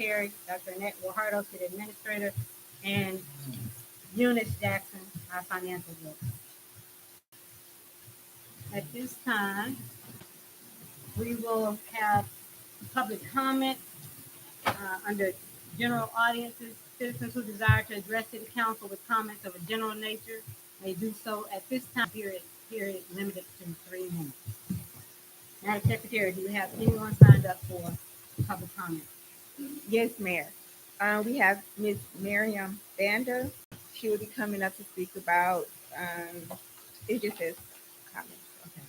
Secretary, Dr. Annette Guajardo, City Administrator, and Eunice Jackson, our Financial Director. At this time, we will have public comment under general audiences. Citizens who desire to address City Council with comments of a general nature may do so at this time. Period limited to 3 minutes. Madam Secretary, do we have anyone signed up for public comment? Yes, Mayor. We have Ms. Miriam Banda. She will be coming up to speak about, it just says comments. Okay.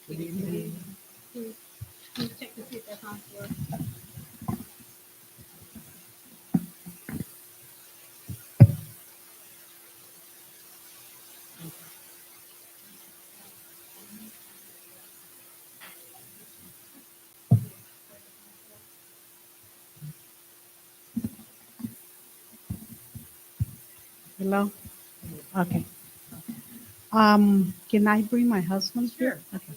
Good evening. Can you check to see if that's on for? Hello? Okay. Can I bring my husband here? Sure. Okay.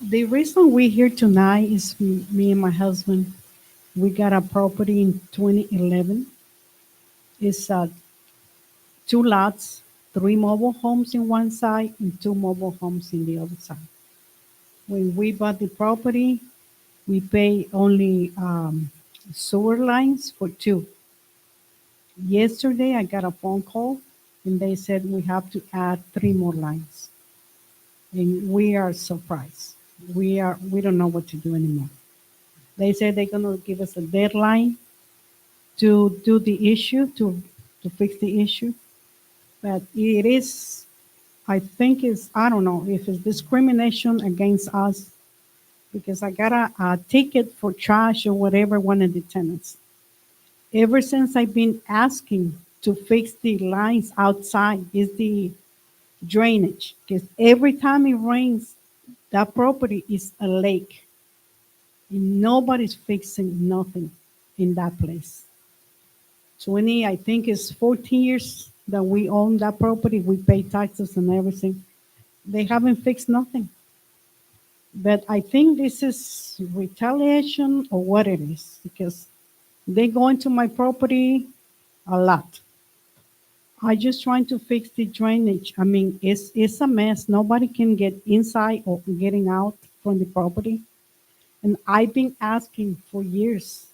The reason we're here tonight is me and my husband. We got a property in 2011. It's 2 lots, 3 mobile homes in one side and 2 mobile homes in the other side. When we bought the property, we pay only sewer lines for 2. Yesterday, I got a phone call and they said we have to add 3 more lines. And we are surprised. We don't know what to do anymore. They said they're gonna give us a deadline to do the issue, to fix the issue. But it is, I think it's, I don't know if it's discrimination against us because I got a ticket for trash or whatever, one of the tenants. Ever since I've been asking to fix the lines outside is the drainage because every time it rains, that property is a lake. And nobody's fixing nothing in that place. 20, I think it's 14 years that we own that property. We pay taxes and everything. They haven't fixed nothing. But I think this is retaliation or what it is because they go into my property a lot. I just trying to fix the drainage. I mean, it's a mess. Nobody can get inside or getting out from the property. And I've been asking for years.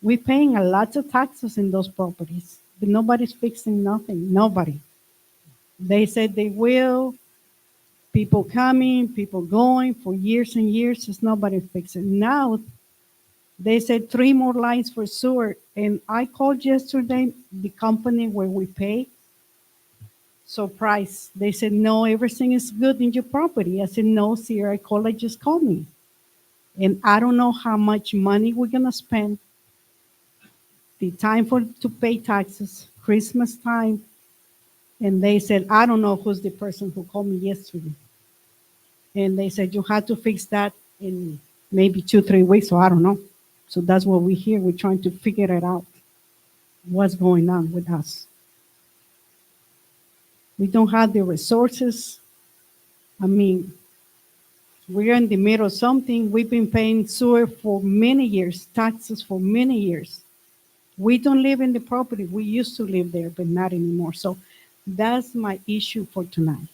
We're paying a lot of taxes in those properties, but nobody's fixing nothing. Nobody. They said they will. People coming, people going for years and years. Just nobody fixing. Now they said 3 more lines for sewer. And I called yesterday the company where we pay. Surprise. They said, no, everything is good in your property. I said, no, Sierra Arcola just called me. And I don't know how much money we're gonna spend. The time for to pay taxes, Christmas time. And they said, I don't know who's the person who called me yesterday. And they said, you have to fix that in maybe 2, 3 weeks, so I don't know. So that's what we're here. We're trying to figure it out. What's going on with us? We don't have the resources. I mean, we're in the middle of something. We've been paying sewer for many years, taxes for many years. We don't live in the property. We used to live there, but not anymore. So that's my issue for tonight.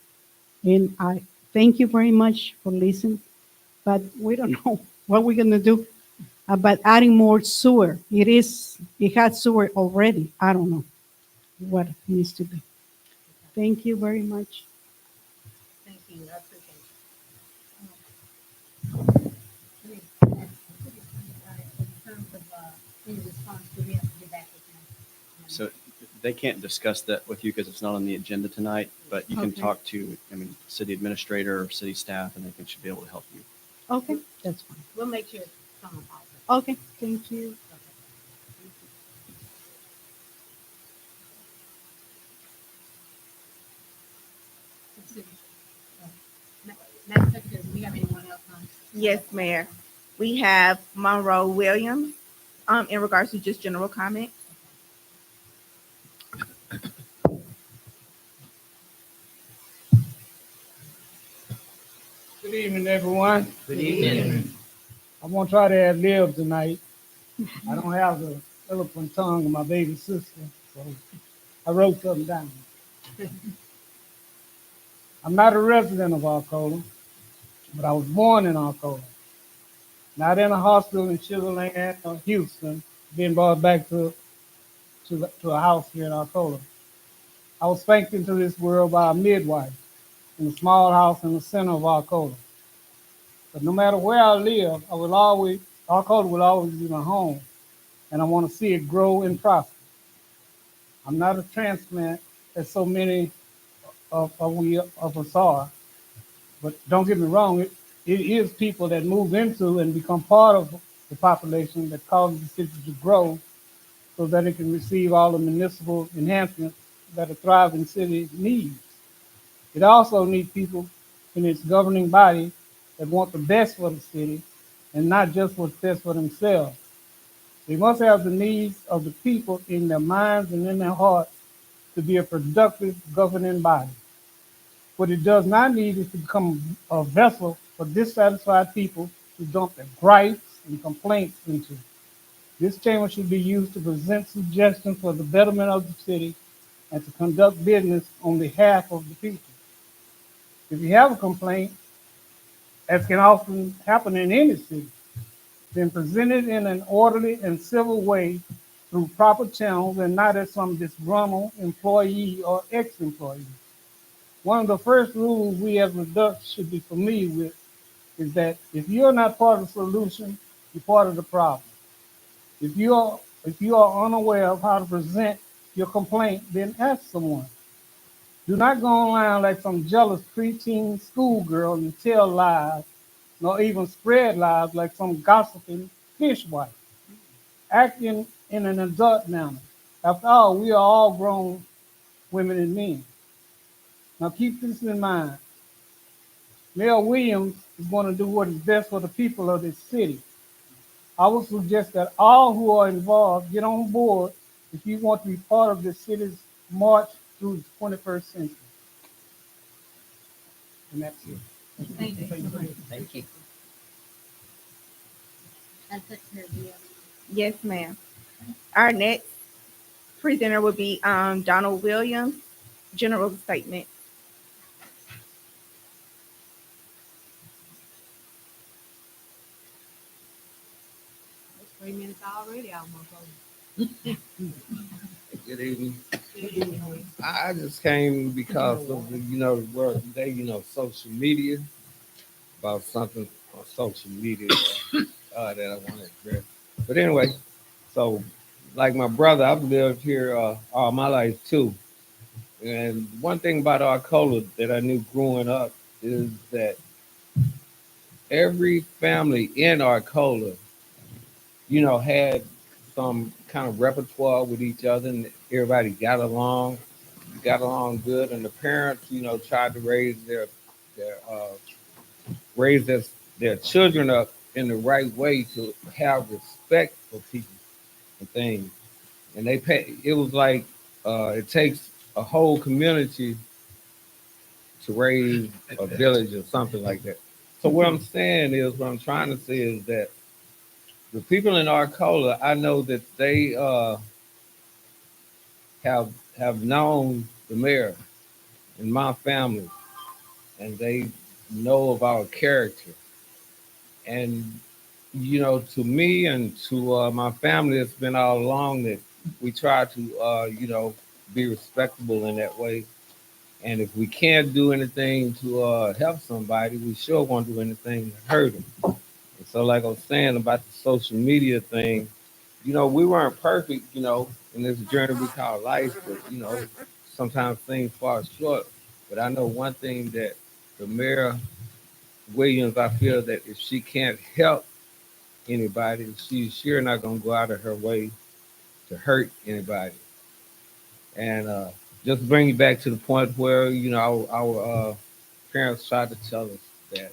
And I thank you very much for listening, but we don't know what we're gonna do about adding more sewer. It has sewer already. I don't know what needs to be. Thank you very much. Thank you. I appreciate it. In terms of any response, do we have to get back with them? So they can't discuss that with you because it's not on the agenda tonight, but you can Okay. talk to, city administrator or city staff, and should be able to help you. Okay, that's fine. We'll make sure it's someone calls it. Okay, thank you. Madam Secretary, do we have anyone else on? Yes, Mayor. We have Monroe Williams. in regards to just general comment. Good evening, everyone. Good evening. I'm gonna try to ad lib tonight. I don't have the eloquent tongue of my baby sister, so I wrote something down. I'm not a resident of Arcola, but I was born in Arcola. Not in a hospital in Sugar Land or Houston, being brought back to a house here in Arcola. I was spanked into this world by a midwife in a small house in the center of Arcola. But no matter where I live, Arcola will always be my home, and I want to see it grow and prosper. I'm not a transplant, as so many of us are, but don't get me wrong, it is people that move into and become part of the population that causes the city to grow so that it can receive all the municipal enhancements that a thriving city needs. It also needs people in its governing body that want the best for the city and not just what's best for themselves. They must have the needs of the people in their minds and in their hearts to be a productive governing body. What it does not need is to become a vessel for dissatisfied people to dump their gripes and complaints into. This chamber should be used to present suggestions for the betterment of the city and to conduct business on behalf of the people. If you have a complaint, as can often happen in any city, then present it in an orderly and civil way through proper channels and not as some disgruntled employee or ex-employee. One of the first rules we as adults should be familiar with is that if you're not part of the solution, you're part of the problem. If you are unaware of how to present your complaint, then ask someone. Do not go online like some jealous preteen schoolgirl and tell lies, nor even spread lies like some gossiping fishwife. Act in an adult manner. After all, we are all grown women and men. Now keep this in mind. Mayor Williams is going to do what is best for the people of this city. I would suggest that all who are involved get on board if you want to be part of the city's march through the 21st century. And that's it. Thank you so much. Thank you. And Secretary Bill. Yes, ma'am. Our next presenter will be Donald Williams, general statement. 3 minutes already, almost over. Good evening. I just came because of the word today, social media, about something on social media that I want to address. But anyway, so like my brother, I've lived here all my life too. And one thing about Arcola that I knew growing up is that every family in Arcola, had some kind of repertoire with each other, and everybody got along good, and the parents, tried to their raise their children up in the right way to have respect for people and things. And they pay. It was like it takes a whole community to raise a village or something like that. So what I'm saying is, what I'm trying to say is that the people in Arcola, I know that they have known the mayor and my family, and they know of our character. And to me and to my family, it's been all along that we try to be respectable in that way. And if we can't do anything to help somebody, we sure won't do anything to hurt them. And so, like I was saying about the social media thing, we weren't perfect, in this journey we call life, but sometimes things fall short. But I know one thing, that the mayor Williams, I feel that if she can't help anybody, she's sure not gonna go out of her way to hurt anybody. And just bring it back to the point where our parents tried to tell us that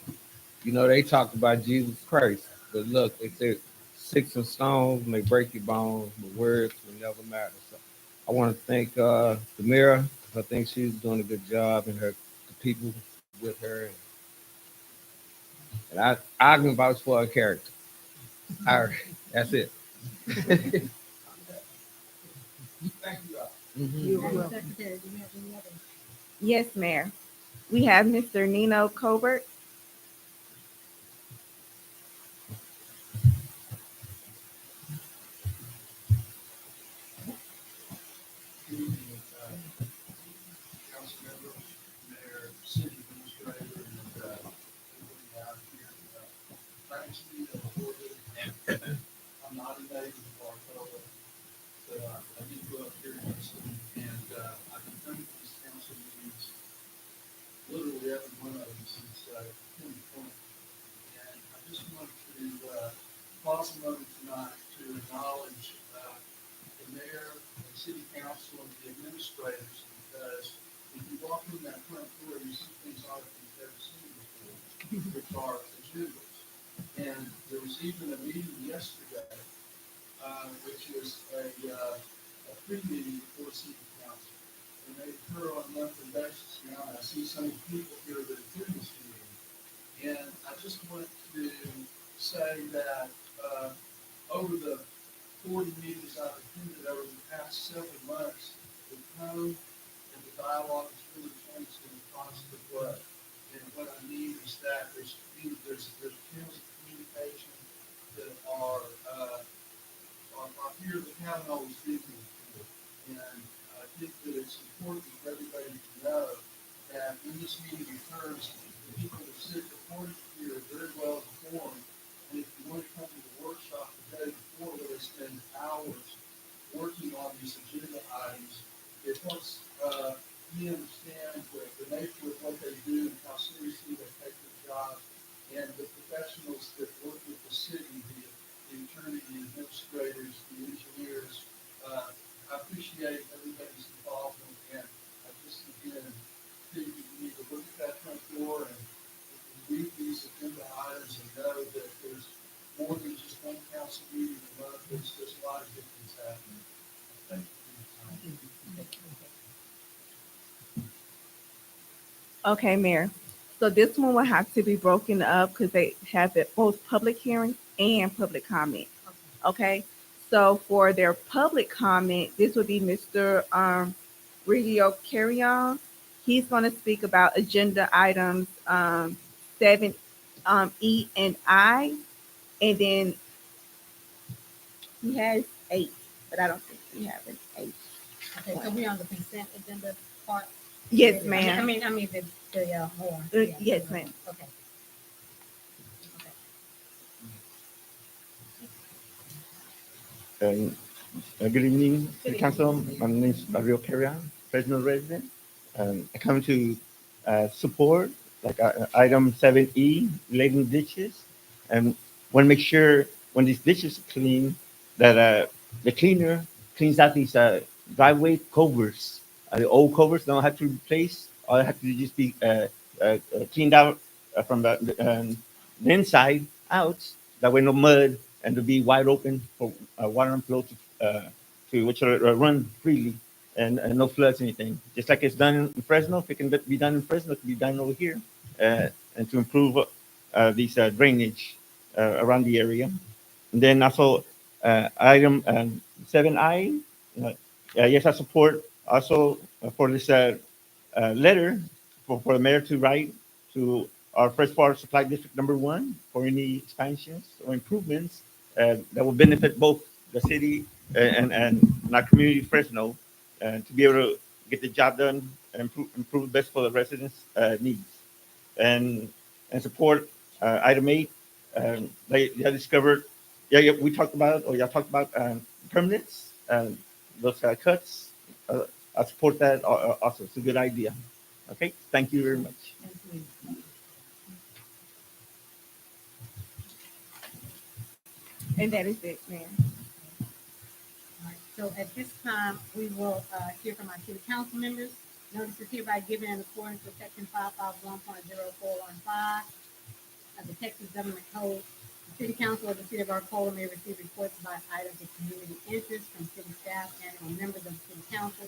they talked about Jesus Christ, but look, they said sticks and stones may break your bones, but words will never matter. So I want to thank the mayor. I think she's doing a good job and the people with her. And I can vouch for her character. All right, that's it. You Madam will. Secretary, do you have any other? Yes, Mayor. We have Mr. Nino Colbert. Good evening, council members, mayor, city administrator, and everybody out here. Thanks to you for it. I'm not a native of Arcola, but I did grow up here in the city, and I've been coming to these council meetings, literally every one of them since 2020. And I just want to pause a moment tonight to acknowledge the mayor, the city council, and the administrators, because if you walk in that front door, you see things like you've never seen before, which are agendas. And there was even a meeting yesterday, which was a pre-meeting before city council. And they occur on a monthly basis now, and I see some people here that attend this meeting. And I just want to say that over the 40 meetings I've attended over the past several months, the tone and the dialogue has really changed in a positive way. And what I mean is that there's channels of communication that are here that haven't always been here before. And I think that it's important for everybody to know that when this meeting occurs, the people that sit before you here are very well informed. And if you want to come to the workshop the day before, where they spend hours working on these agenda items, it helps me understand the nature of what they do and how seriously they take their job, and the professionals that work with the city, the attorney, the administrators, the engineers. I appreciate everybody's involvement, and I just again think you need to look at that front door and read these agenda items and know that there's more than just one council meeting a month. There's a lot of good things happening. Thank you for your time. Okay, Mayor. So this one will have to be broken up because they have it both public hearing and public comment. Okay. So for their public comment, this would be Mr. Radio Carrion. He's going to speak about agenda items 7 and I, and then he has 8, but I don't think we have an 8. Okay, so we're on the consent agenda part? Yes, I ma'am. mean, the more. Yes, ma'am. Okay. Good evening, City Council. My name is Mario Carrion, Fresno resident. I come to support item 7E, relating ditches, and want to make sure when these ditches are clean, that the cleaner cleans out these driveway covers. The old covers don't have to replace, all they have to do just be cleaned out from the inside out. That way, no mud, and to be wide open for water and flow to which run freely, and no floods, anything. Just like it's done in Fresno, if it can be done in Fresno, it can be done over here, and to improve these drainage around the area. And then also item 7I, yes, I support also for this letter for the mayor to write to our fresh water supply district number 1 for any expansions or improvements that will benefit both the city and our community Fresno to be able to get the job done and improve best for the residents' needs. And support item 8. They discovered, we talked about, or y'all talked about permanents, those cuts. I support that also. It's a good idea. Okay, thank you very much. And that is it, ma'am. All right, so at this time, we will hear from our city council members. Notice is hereby given in accordance with section 551.0415 of the Texas Government Code City Council of the City of Arcola may receive reports about items of community interest from city staff and or members of the City Council.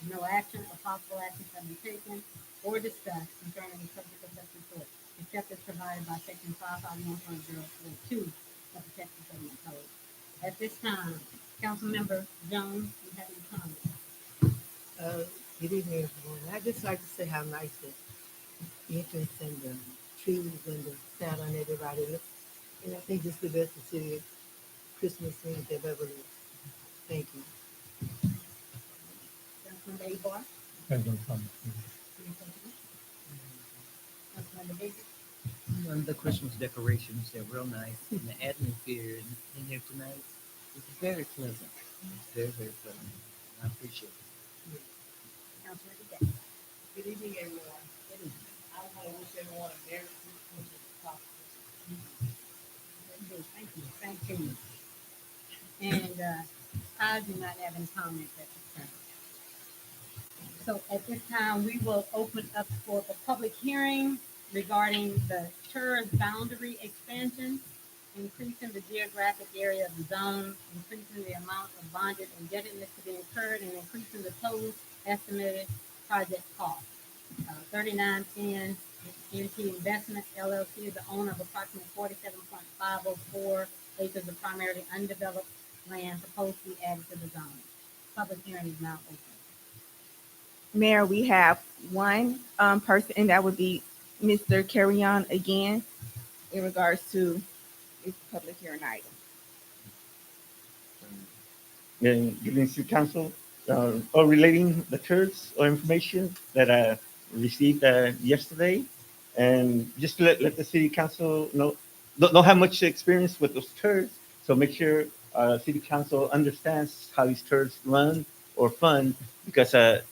No action or possible action shall be taken or discussed concerning the subject of such report, except as provided by section 551.042 of the Texas Government Code. At this time, Councilmember Jones, you have any comments? Good evening, everyone. I'd just like to say how nice the entrance and the trees and the sound on everybody looks. And I think this is the best the city Christmas scenes they've ever lived. Thank you. Councilmember Abar? Councilmember Davis? The Christmas decorations, they're real nice, and the atmosphere in here tonight is very pleasant. It's very, very pleasant. I appreciate it. Councilmember Davis? Good evening, everyone. I want to wish everyone a Merry Christmas and prosperous. Thank you, thank you. And I do not have any comments at this time. So at this time, we will open up for a public hearing regarding the TERS boundary expansion, increasing the geographic area of the zone, increasing the amount of bonded indebtedness to be incurred, and increasing the total estimated project cost. 3910 NT Investments LLC is the owner of approximately 47.504 acres of primarily undeveloped land proposed to be added to the zone. Public hearing is now open. Mayor, we have one person, and that would be Mr. Carrion again in regards to this public hearing item. Good evening, City Council. Or relating the turds or information that I received yesterday, and just to let the City Council know, don't have much experience with those turds, so make sure City Council understands how these turds run or fund, because I've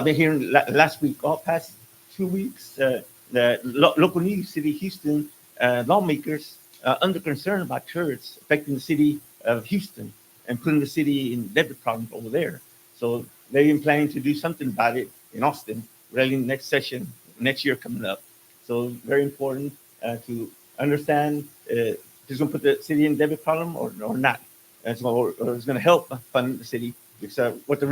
been hearing last week, all past 2 weeks, the local news, City of Houston lawmakers under concern about turds affecting the city of Houston and putting the city in debit problems over there. So they're even planning to do something about it in Austin, really next session, next year coming up. So very important to understand if it's going to put the city in debit problem or not. And so, or it's going to help fund the city, because what the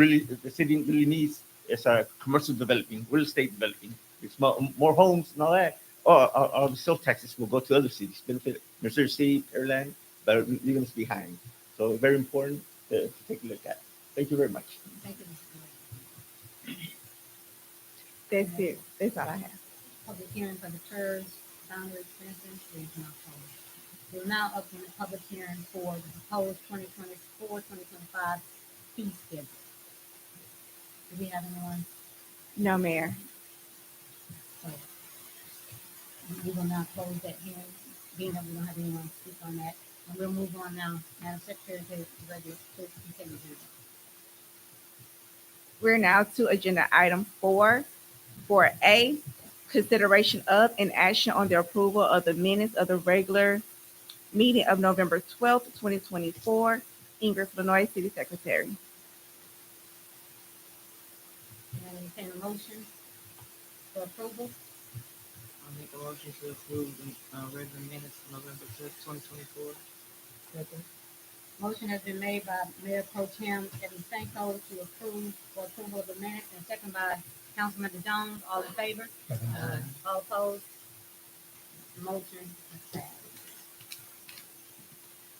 city really needs is commercial developing, real estate developing. It's more homes and all that. All the sales taxes will go to other cities, benefit Missouri City, Pearland, but you're going to be behind. So very important to take a look at. Thank you very much. Thank you, Mr. Gray. That's it. That's all I have. Public hearing for the TERS boundary expansion is now closed. We'll now open the public hearing for the proposed 2024-2025 fee schedule. Do we have anyone? No, Mayor. So we will now close that hearing, being that we don't have anyone to speak on that. And we'll move on now. Madam Secretary, to the regular, please continue. We're now to agenda item 4A, consideration of and action on the approval of the minutes of the regular meeting of November 12th, 2024. Ingrid Flanoy, City Secretary. Can I entertain a motion for approval? I'll make a motion to approve the regular minutes of November 5th, 2024. Second. Motion has been made by Mayor Pro Tem Evan Stanko to approve for approval of the minutes, and second by Councilmember Jones. All in favor? All opposed? Motion is passed.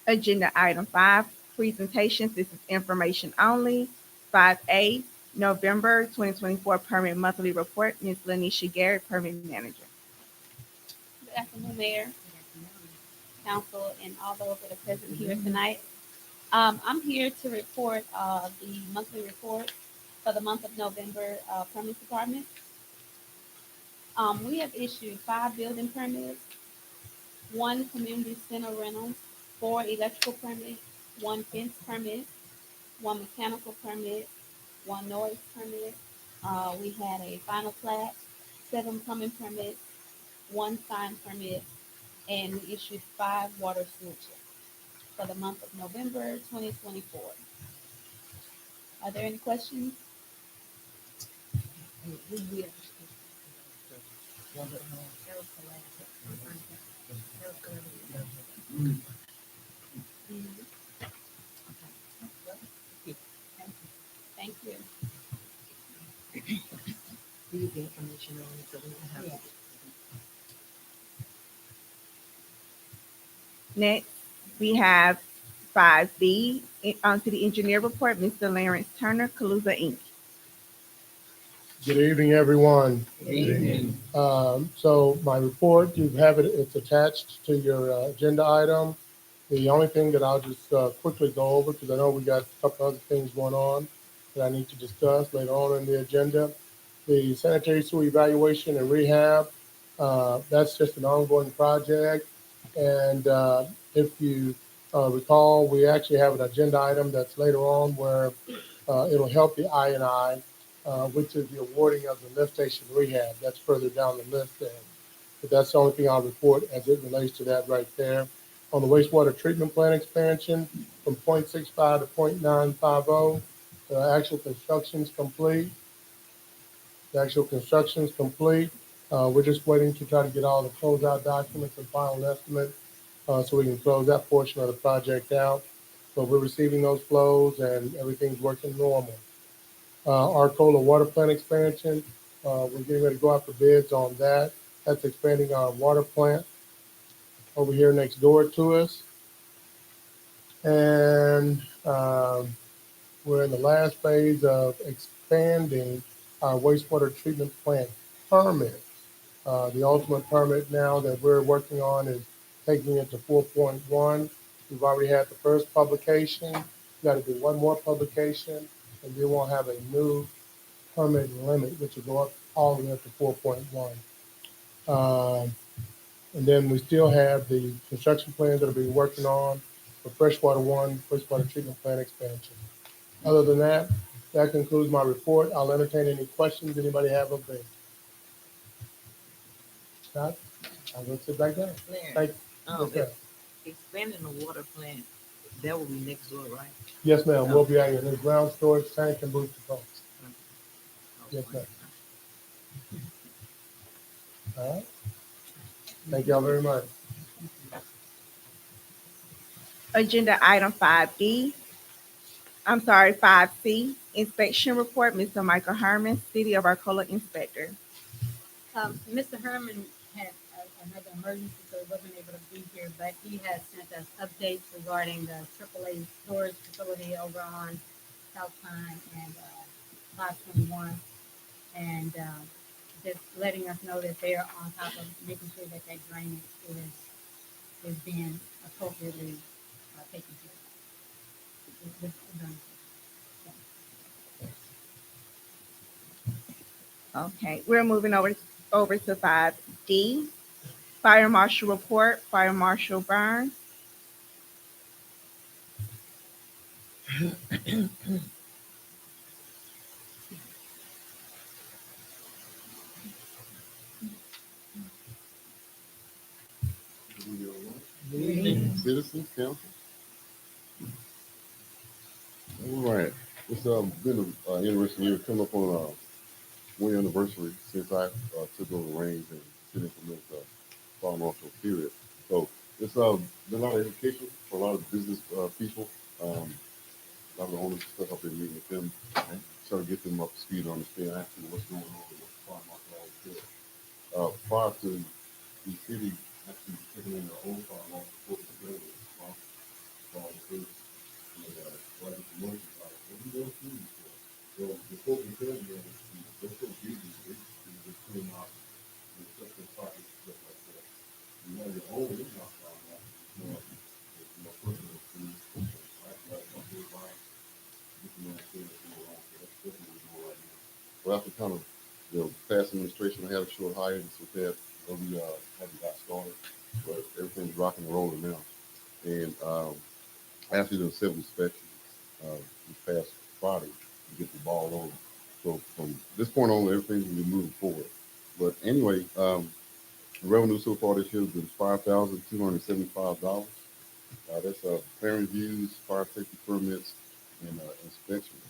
Agenda item 5, presentations. This is information only. 5A, November 2024 permit monthly report. Ms. Lanisha Garrett, permit manager. Good afternoon, Mayor, Council, and all those that are present here tonight. I'm here to report the monthly report for the month of November permit department. We have issued 5 building permits, 1 community center rental, 4 electrical permits, 1 fence permit, 1 mechanical permit, 1 noise permit. We had a final plat, 7 plumbing permits, 1 sign permit, and we issued 5 water sewer checks for the month of November 2024. Are there any questions? Thank you. Leave the information on it so we don't have to. Next, we have 5B, onto the engineer report, Mr. Lawrence Turner, Calusa Inc. Good evening, everyone. Good evening. So my report, you have it, it's attached to your agenda item. The only thing that I'll just quickly go over, because I know we got a couple other things going on that I need to discuss later on in the agenda. The sanitary sewer evaluation and rehab, that's just an ongoing project. And if you recall, we actually have an agenda item that's later on where it'll help the I&I, which is the awarding of the lift station rehab. That's further down the list there. But that's the only thing I'll report as it relates to that right there. On the wastewater treatment plant expansion from 0.65 to 0.950, the actual construction's complete. The actual construction's complete. We're just waiting to try to get all the closeout documents and final estimate so we can close that portion of the project out. But we're receiving those flows and everything's working normal. Arcola water plant expansion, we're getting ready to go out for bids on that. That's expanding our water plant over here next door to us. And we're in the last phase of expanding our wastewater treatment plant permit. The ultimate permit now that we're working on is taking it to 4.1. We've already had the first publication. We've got to do one more publication, and then we'll have a new permit limit, which will go up all the way up to 4.1. And then we still have the construction plans that are being working on for freshwater one, wastewater treatment plant expansion. Other than that, that concludes my report. I'll entertain any questions anybody have of me. Not, I'll go sit back down. Thank you. Yes, ma'am. Expanding the water plant, that will be next door, right? Yes, ma'am. We'll be out here. There's ground storage tank and booster pumps. Yes, ma'am. All right. Thank y'all very much. Agenda item 5C, inspection report, Mr. Michael Herman, City of Arcola Inspector. Mr. Herman had another emergency, so he wasn't able to be here, but he has sent us updates regarding the AAA storage facility over on South Pine and 521. And just letting us know that they're on top of making sure that that drainage is being appropriately taken care of. Okay, we're moving over to 5D, Fire Marshal report, Fire Marshal Burns. Citizens Council. All right. It's been an interesting year. Coming up on 1 anniversary since I took over the reins and sit in from this fire marshal period. So it's been a lot of education for a lot of business people. A lot of the owners and stuff. I've been meeting with them and trying to get them up to speed on understand actually what's going on and what the fire marshal always does. Prior to the city actually taking in their own fire marshal for the building, for all the things. Right at the motion side. What we go through before. So before we tell you they're so busy, they just clean out and stuff and projects and stuff like that. You have your own in-house fire marshal, it's more personal to you, right? Like my big line, different things that go on. So that's definitely what we're doing right now. So after kind of the past administration, I had a short hiatus with that. We haven't got started, but everything's rocking and rolling now. And actually done several inspections this past Friday to get the ball rolling. So from this point on, everything's gonna be moving forward. But anyway, the revenue so far this year has been $5,275. That's plan reviews, fire safety permits, and inspections.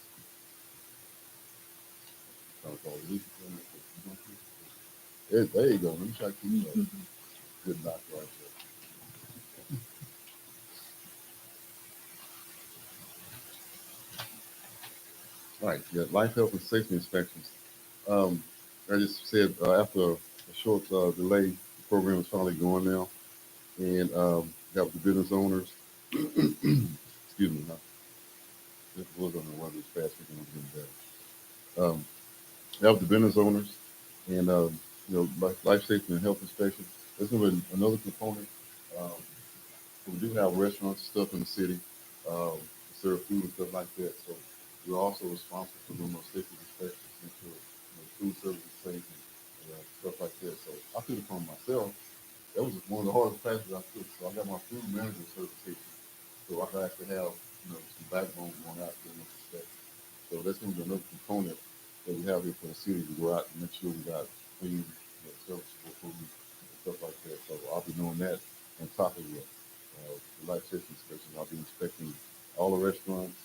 There you go. Let me try to keep good knock right there. Right, yeah, life, health, and safety inspections. Um, I just said, after a short delay, the program is finally going now, and got the business owners. Excuse me, this was on the weather this past weekend. Was getting better. Have the business owners, and life safety and health inspection. This is another component. Um, we do have restaurants and stuff in the city, serve food and stuff like that. So we're also responsible for doing those safety inspections, make sure the food service is safe and stuff like that. So I took it upon myself. That was one of the hardest classes I took. So I got my food manager certification. So I can actually have some backbone going out doing those inspections. So that's going to be another component that we have here for the city to go out and make sure we got clean, serviceable food and stuff like that. So I'll be doing that on top of the life safety inspection. I'll be inspecting all the restaurants,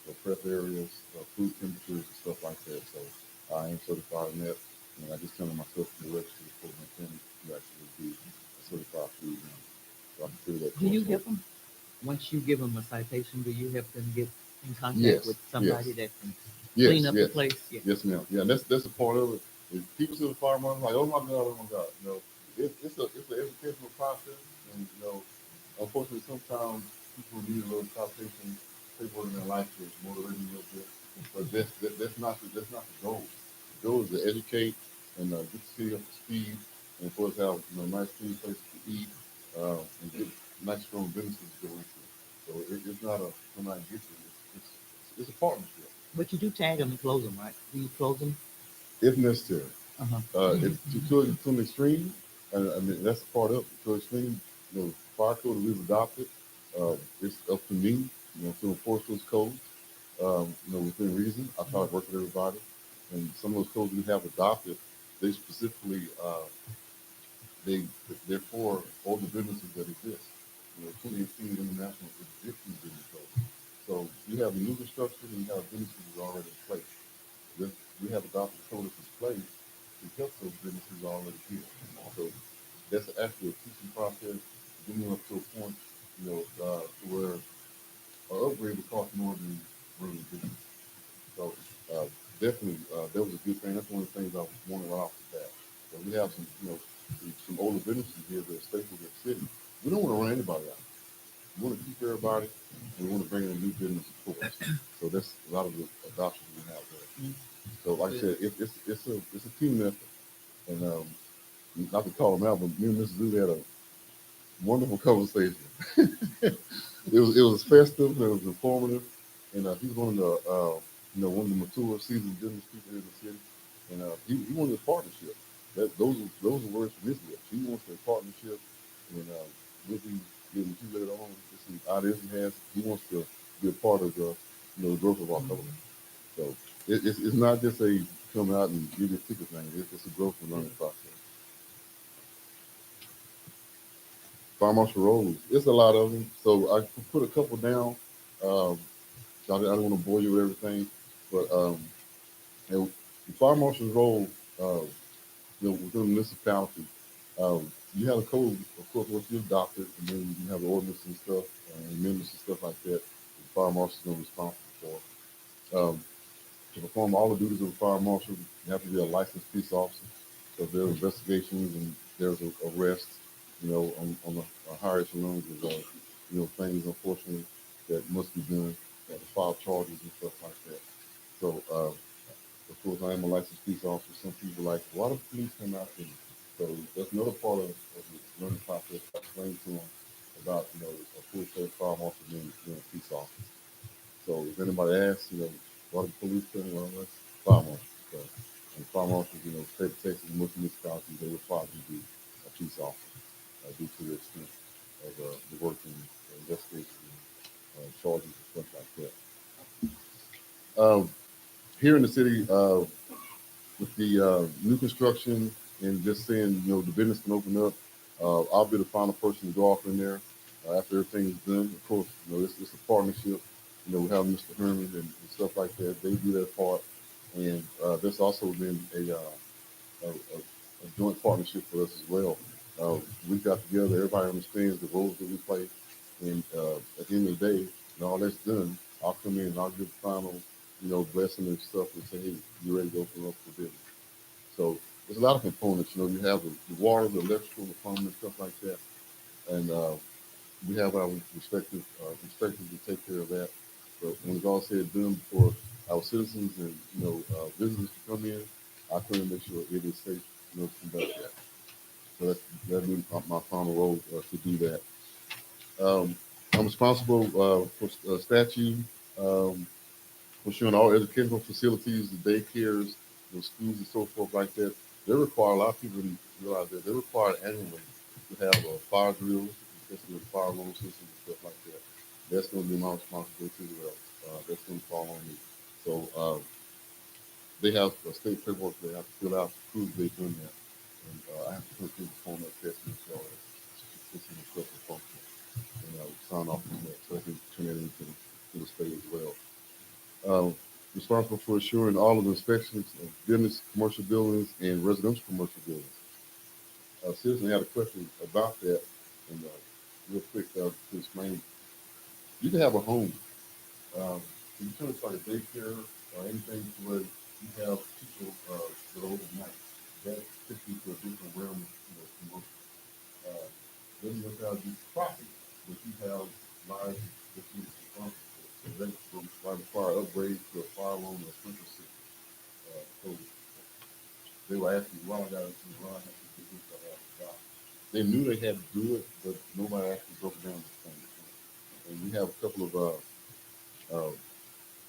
the prep areas, food temperatures and stuff like that. So I am certified in that. And I just tell myself to the register for my family to actually be a certified food man. So I consider that. Do you help them once you give them a citation? Do you help them get in contact Yes, with somebody yes. that can Yes, clean up the yes, place? Yeah. yes, ma'am. Yeah, that's a part of it. If people see the fire marshal, like, oh my God, it's an educational process, and unfortunately, sometimes people need a little citation, people in their life to motivate them a little bit, but that's not the goal. The goal is to educate and get the city up to speed, and for us to have nice clean places to eat, and get nice strong businesses to go into. So it's not a somebody gets it. It's a partnership. But you do tag them and close them, right? Do you close them? If necessary. Uh-huh. To an extreme, and I mean that's part of it. To an extreme, fire code that we've adopted, it's up to me, to enforce those codes, within reason. I try to work with everybody, and some of those codes we have adopted, they specifically, they they're for all the businesses that exist. 2018 International Existing Business Code. So you have new construction and you have businesses that are already in place. We have adopted code in place to help those businesses already here. So that's actually a teaching process, getting up to a point, to where an upgrade would cost more than running a business. So definitely, that was a good thing. That's one of the things I wanted right off the bat. So we have some older businesses here that are staples of the city. We don't want to run anybody out. We want to keep everybody, and we want to bring in a new business, of course. So that's a lot of the adoptions we have there. So, like I said, it's a team effort, and not to call them out, but me and Mrs. Lou had a wonderful conversation. it was festive, it was informative, and he's one of the one of the mature, seasoned business people here in the city, and he wanted a partnership. Those are words from his lips. He wants a partnership, and we'll be getting to later on. Just some ideas he has. He wants to be a part of the growth of our company. So it's not just a come out and give you a ticket thing. It's a growth and learning process. Fire marshal roles, it's a lot of them. So I put a couple down. Um, so I don't want to bore you with everything, but the fire marshal's role, uh, within the municipality, you have a code, of course, once you adopt it, and then you have the ordinance and stuff, and amendments and stuff like that. The fire marshal's going to be responsible for. To perform all the duties of a fire marshal, you have to be a licensed peace officer. So if there are investigations and there's an arrest, on the higher echelons of, things, unfortunately, that must be done, to file charges and stuff like that. So, of course, I am a licensed peace officer. Some people like, why do the police come after me? So that's another part of the learning process. I explained to them about, a full-fledged fire marshal being a peace officer. So if anybody asks, why the police couldn't run us, fire marshal. So, and fire marshals, state of Texas, most municipalities, they would probably be a peace officer due to the extent of the work and investigation and charges and stuff like that. Here in the city, with the new construction and just saying, the business can open up, I'll be the final person to go off in there after everything is done. Of course, it's a partnership. We have Mr. Herman and stuff like that. They do their part, and there's also been a joint partnership for us as well. We got together. Everybody understands the roles that we play, and at the end of the day, when all that's done, I'll come in and I'll give the final blessing and stuff and say, hey, you're ready to open up for business. So there's a lot of components. You have the water, the electrical, the plumbing, and stuff like that. And we have our respective inspectors to take care of that. But when it's all said and done, for our citizens and visitors to come in, I come and make sure it is safe, to conduct that. So that'd be my final role to do that. I'm responsible for statute, um, for sure, all educational facilities, the daycares, schools and so forth like that. They require, a lot of people didn't realize that they require annually to have fire drills, especially with fire alarm systems and stuff like that. That's going to be my responsibility as well. That's going to fall on me. So they have a state paperwork they have to fill out to prove they've done that. And I have to put through the form that test and show that it's an instructor function. And sign off on that so I can turn that into the state as well. Responsible for assuring all of the inspections of business, commercial buildings, and residential commercial buildings. Citizen had a question about that, and real quick to explain. You can have a home. You turn it like a daycare or anything to where you have people that are overnight. That takes you to a different realm of commercial. Then you have these profit, but you have lives that you responsible for. So that will require upgrades to a fire alarm or a sprinkler system. So they were asking why I got why I have to do this, I have to job. They knew they had to do it, but nobody actually broke it down the thing. And we have a couple of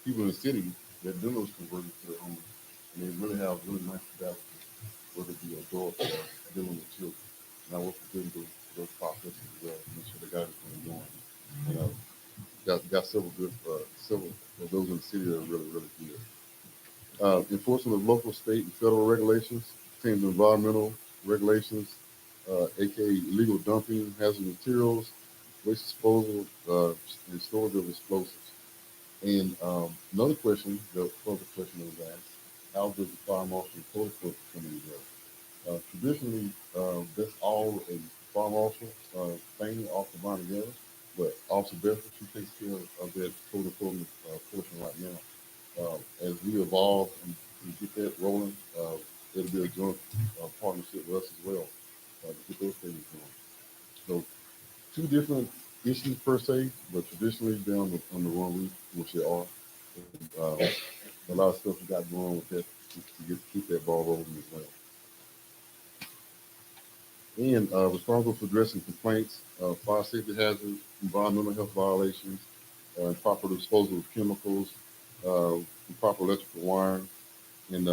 people in the city that do those conversions to their homes, and they really have really nice establishments, whether it be adults or dealing with children. And I work with them through those processes as well to make sure they got everything going. And got several of those in the city that are really, really good. Enforcement of local, state, and federal regulations, pertaining to environmental regulations, aka illegal dumping, hazardous materials, waste disposal, and storage of explosives. And another question, the further question that was asked, how does the fire marshal and code enforcement come together? Traditionally, that's all a fire marshal thing off the line together, but Officer Bedford, she takes care of that code enforcement portion right now. As we evolve and get that rolling, it'll be a joint partnership with us as well to get those things going. So two different issues per se, but traditionally they're on the one roof, which they are. And, a lot of stuff we got going on with that to keep that ball rolling as well. And responsible for addressing complaints, fire safety hazards, environmental health violations, improper disposal of chemicals, improper electrical wiring, and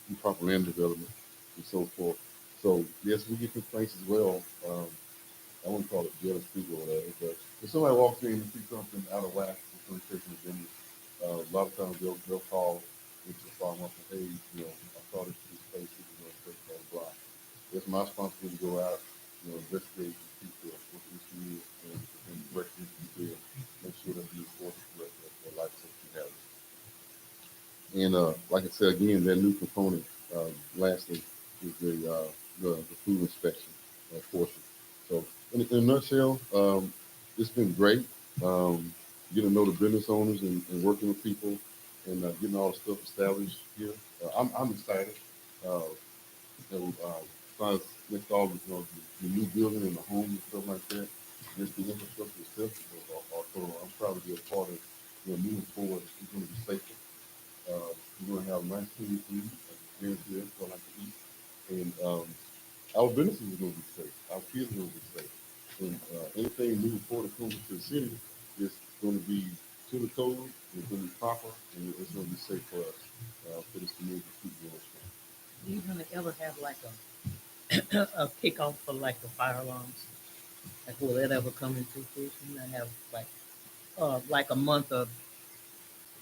improper land development, and so forth. So yes, we get complaints as well. I wouldn't call it jealous people or whatever, but if somebody walks in and sees something out of whack, with taking business, a lot of times they'll call into the farm and say, hey, I saw this place, this is a place called block. It's my responsibility to go out, investigate and see what the issue is and direct them to be there, make sure that the enforcement correctly for life safety hazards. And like I said again, that new component, lastly, is the food inspection portion. So in a nutshell, it's been great getting to know the business owners and working with people and getting all the stuff established here. I'm excited. Uh, besides next all the new building and the homes and stuff like that, just the infrastructure itself are thorough. I'm proud to be a part of moving forward. It's going to be safer. We're going to have nice clean food, and here for like to eat. And our businesses are going to be safe. Our kids are going to be safe. And anything moving forward that comes into the city is going to be to the code, it's going to be proper, and it's going to be safe for us, for this community to keep going strong. Do you gonna ever have like a kickoff for like the fire alarms? Like will that ever come into fruition? I have like a month of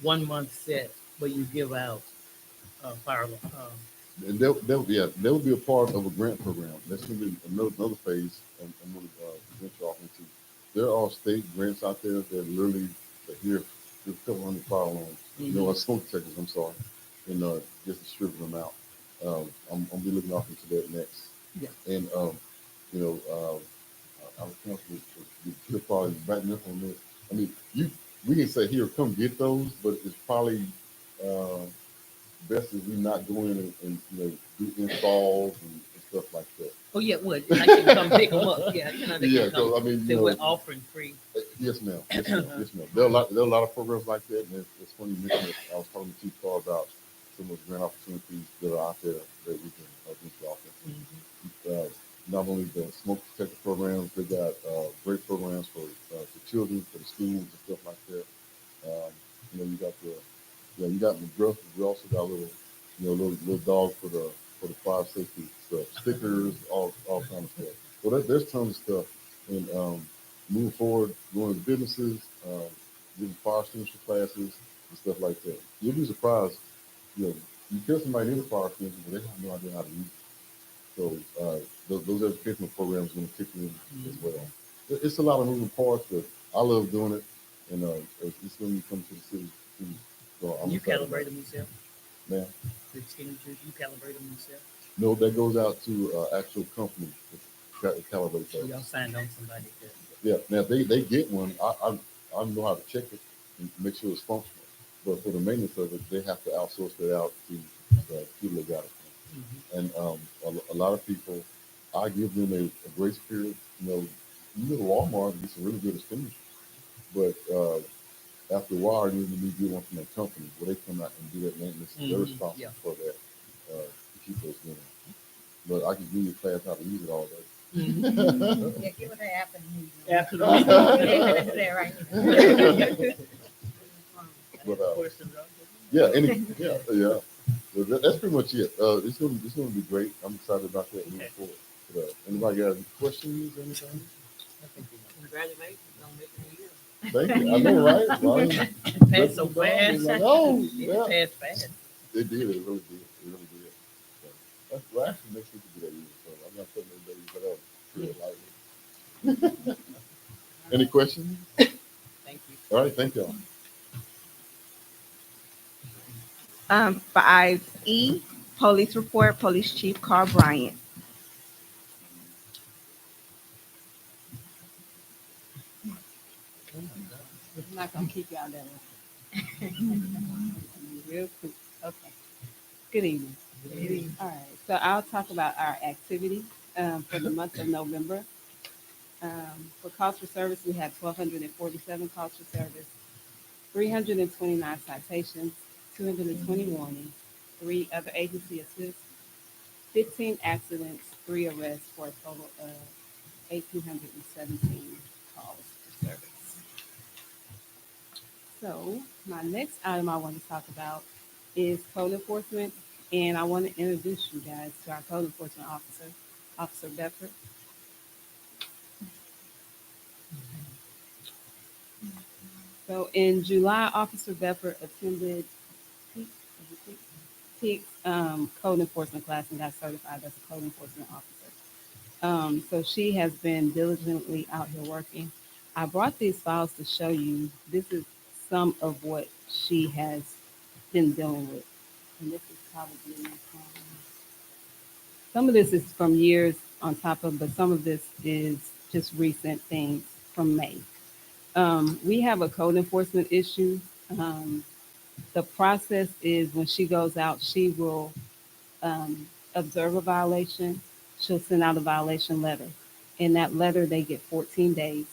1 month set where you give out fire alarm. And that will be a part of a grant program. That's going to be another phase I'm going to venture off into. There are state grants out there that literally that here there's a couple hundred fire alarms. Smoke detectors. I'm sorry, and just distribute them out. I'm gonna be looking off into that next. Yeah. And I was comfortable with the probably backing up on this. I mean, we can say here, come get those, but it's probably uh, best is we not go in and do installs and stuff like that. Oh, yeah, well, like you come pick them up. Yeah, they Yeah, can come. because I mean, Say we're offering free. yes, ma'am. Yes, ma'am. Yes, ma'am. There are a lot of programs like that, and it's funny you mentioned it. I was talking to Chief Carr about some of the grant opportunities that are out there that we can eventually offer. Not only the smoke detector programs, they got great programs for the children, for the schools and stuff like that. You got you got McGruff. We also got little dog for the fire safety stuff, stickers, all kind of stuff. So there's tons of stuff, and moving forward, going to businesses, giving fire extinguisher classes and stuff like that. You'll be surprised. You tell somebody in the fire extinguisher, but they have no idea how to use it. So those educational programs are going to kick in as well. It's a lot of moving parts, but I love doing it, and it's when you come to the city. Too. So I'm You excited about calibrate it. them yourself. Man, The extinguishers, you calibrate them yourself. no, that goes out to actual company to calibrate So y'all those. signed on somebody. Yeah, now they get one. I know how to check it and make sure it's functional. But for the maintenance of it, they have to outsource that out to people that got it. And a lot of people, I give them a grace period. You go to Walmart and get some really good extinguishers, but after a while, you need to get one from that company where they come out and do that maintenance. They're responsible Yeah. for that to keep those going. But I can give you a class how to use it all day. Yeah, give it an after the meeting. After the meeting. They're gonna do that right now. But Questions, yeah, yeah. Well, that's pretty much it. It's gonna be great. I'm excited about that moving forward. But, anybody got any questions or anything? Congratulations on making a year. Thank you. I know, right? Well, It passed so fast. like, oh, It yeah. passed fast. It did. It really did. It really did. So, well, actually, next week will be that year. So I'm not putting those days, but lightly. Any questions? Thank you. All right. Thank y'all. 5E, police report, Police Chief Carl Bryant. I'm not gonna keep y'all that long. Real quick, okay. Good evening. Good evening. All right, so I'll talk about our activity for the month of November. For calls for service, we had 1,247 calls for service, 329 citations, 220 warnings, 3 other agency assists, 15 accidents, 3 arrests for a total of 1,817 calls for service. So my next item I want to talk about is code enforcement, and I want to introduce you guys to our code enforcement officer, Officer Bedford. So in July, Officer Bedford attended Peak's code enforcement class and got certified as a code enforcement officer. So she has been diligently out here working. I brought these files to show you. This is some of what she has been dealing with. And this is probably some of this is from years on top of, but some of this is just recent things from May. We have a code enforcement issue. The process is when she goes out, she will observe a violation. She'll send out a violation letter. In that letter, they get 14 days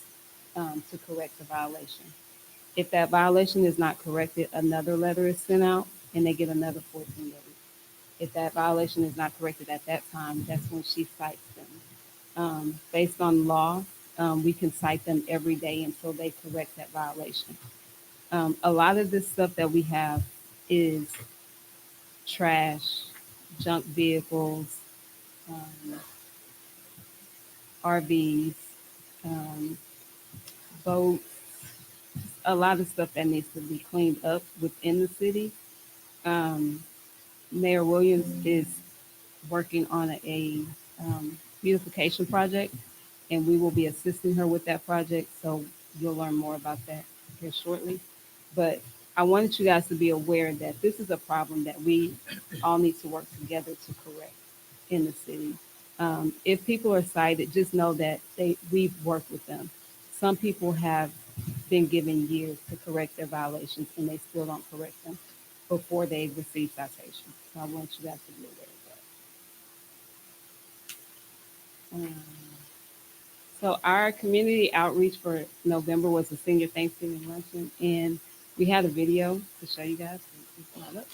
to correct the violation. If that violation is not corrected, another letter is sent out and they get another 14 days. If that violation is not corrected at that time, that's when she cites them. Based on law, we can cite them every day until they correct that violation. A lot of this stuff that we have is trash, junk vehicles, um, RVs, um, boats, a lot of stuff that needs to be cleaned up within the city. Um, Mayor Williams is working on a beautification project, and we will be assisting her with that project. So you'll learn more about that here shortly. But I wanted you guys to be aware that this is a problem that we all need to work together to correct in the city. If people are cited, just know that we've worked with them. Some people have been given years to correct their violations, and they still don't correct them. before they receive citations. So I want you guys to be aware of that. So our community outreach for November was the senior Thanksgiving luncheon, and we had a video to show you guys. It's not up.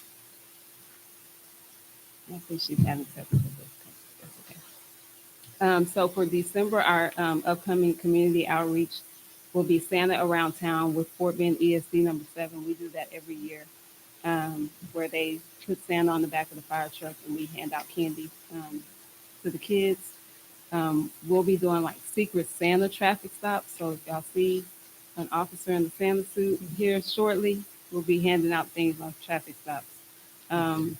I think she's having technical difficulties. That's okay. So for December, our upcoming community outreach will be Santa Around Town with Fort Bend ESD number 7. We do that every year, where they put Santa on the back of the fire truck and we hand out candy to the kids. We'll be doing like secret Santa traffic stops. So if y'all see an officer in the Santa suit here shortly, we'll be handing out things on traffic stops. Um,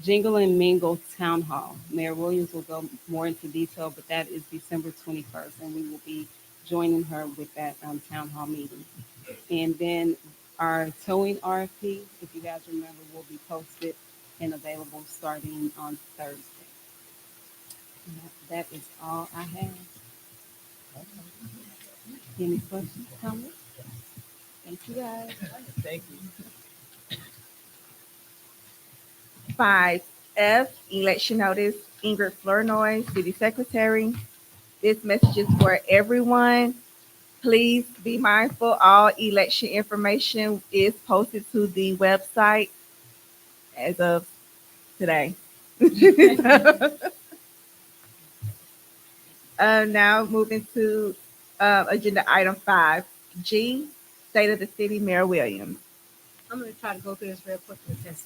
Jingle and Mingle Town Hall. Mayor Williams will go more into detail, but that is December 21st, and we will be joining her with that town hall meeting. And then our towing RFP, if you guys remember, will be posted and available starting on Thursday. And that is all I have. Any questions, comments? Thank you, guys. Thank you. 5F, election notice, Ingrid Flournoy, City Secretary. This message is for everyone. Please be mindful, all election information is posted to the website as of today. Now moving to agenda item 5G, State of the City, Mayor Williams. I'm gonna try to go through this real quickly because,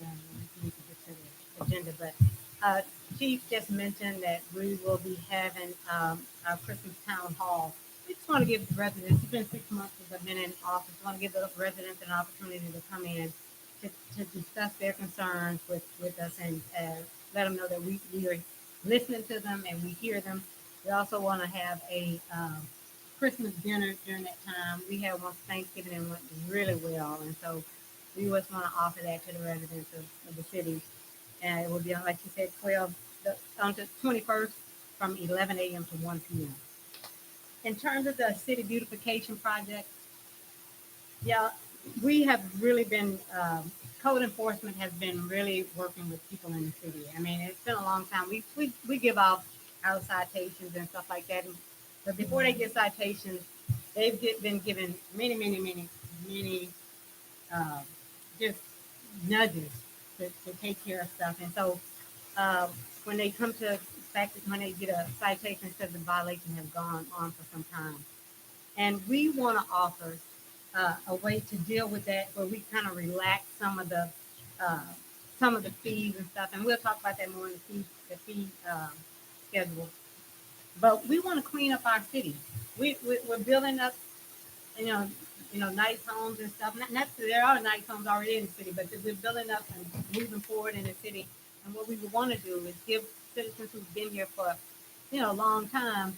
we need to get to the agenda, but, Chief just mentioned that we will be having, our Christmas town hall. We just want to give the residents, it's been 6 months since I've been in office, want to give the residents an opportunity to come in to discuss their concerns with us and, let them know that we are listening to them and we hear them. We also want to have a, Christmas dinner during that time. We had one for Thanksgiving and went really well, and so we just want to offer that to the residents of the city. And it will be on, like you said, on the 21st from 11 a.m. to 1 p.m. In terms of the city beautification project, yeah, we have really been, code enforcement has been really working with people in the city. I mean, it's been a long time. We give out our citations and stuff like that. But before they get citations, been given many, uh, just nudges to take care of stuff. And so, when they come to fact, when they get a citation, says the violation has gone on for some time. And we want to offer a way to deal with that where we kind of relax uh, some of the fees and stuff. And we'll talk about that more in the fee schedule. But we want to clean up our city. We're building up, you know, nice homes and stuff. Not there are nice homes already in the city, but we're building up and moving forward in the city. And what we would want to do is give citizens who've been here for, a long time,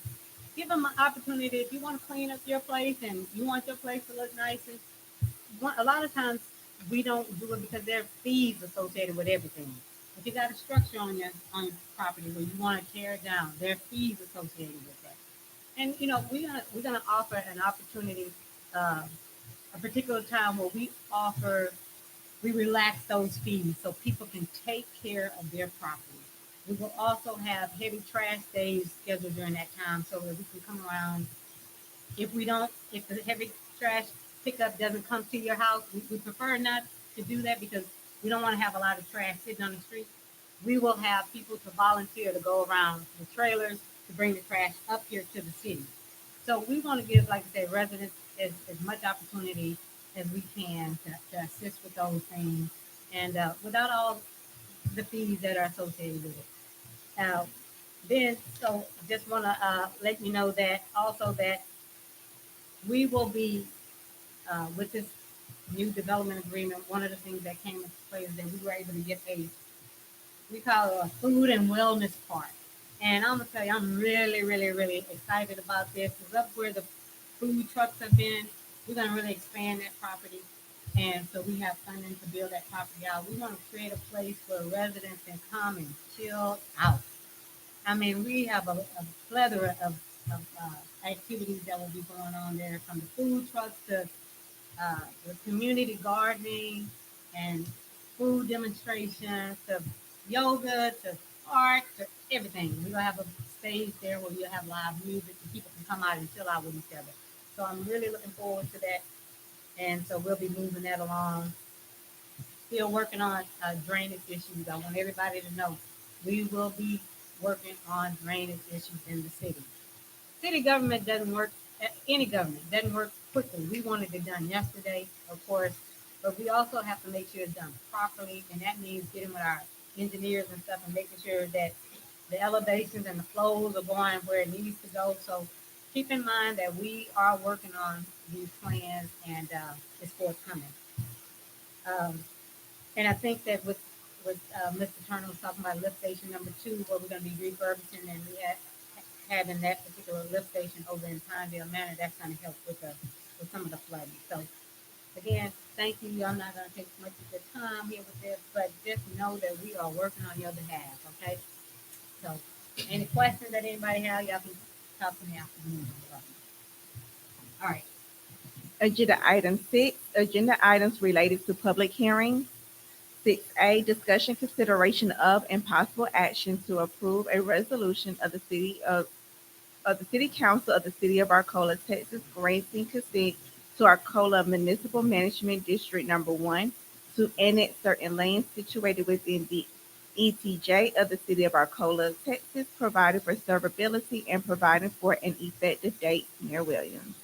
give them an opportunity. If you want to clean up your place and you want your place to look nice, and a lot of times we don't do it because there are fees associated with everything. If you got a structure on your property where you want to tear it down, there are fees associated with that. And we're gonna offer an opportunity, uh, a particular time where we relax those fees so people can take care of their property. We will also have heavy trash days scheduled during that time so that we can come around. If the heavy trash pickup doesn't come to your house, we prefer not to do that because we don't want to have a lot of trash sitting on the street. We will have people to volunteer to go around the trailers to bring the trash up here to the city. So we want to give, like I said, residents as much opportunity as we can to assist with those things and without all the fees that are associated with it. So just want to let you know that also that we will be with this new development agreement. One of the things that came into play is that we were able to get we call it a food and wellness park. And I'm gonna tell you, I'm really, really, really excited about this. Because up where the food trucks have been, we're gonna really expand that property. And so we have funding to build that property out. We want to create a place where residents can come and chill out. I mean, we have a plethora of activities that will be going on there, from the food trucks to the community gardening and food demonstrations, to yoga, to art, to everything. We're gonna have a stage there where we'll have live music and people can come out and chill out with each other. So I'm really looking forward to that. And so we'll be moving that along. Still working on drainage issues. I want everybody to know we will be working on drainage issues in the city. City government doesn't work, any government doesn't work quickly. We wanted it done yesterday, of course, but we also have to make sure it's done properly, and that means getting with our engineers and stuff and making sure that the elevations and the flows are going where it needs to go. So keep in mind that we are working on these plans and it's forthcoming. Um, and I think that with Mr. Turner was talking about lift station number 2, where we're going to be refurbishing and having that particular lift station over in Pinedale Manor, that's going to help with some of the flooding. So again, thank you. I'm not going to take much of your time here with this, but just know that we are working on your behalf. Okay. So any questions that anybody have, y'all can talk to me after the meeting. All right. Agenda item 6, agenda items related to public hearings. 6A, discussion, consideration of, and possible action to approve a resolution of the City Council of the City of Arcola, Texas, granting consent to Arcola Municipal Management District Number 1 to annex certain lands situated within the ETJ of the City of Arcola, Texas, providing for servability and providing for an effective date. Mayor Williams.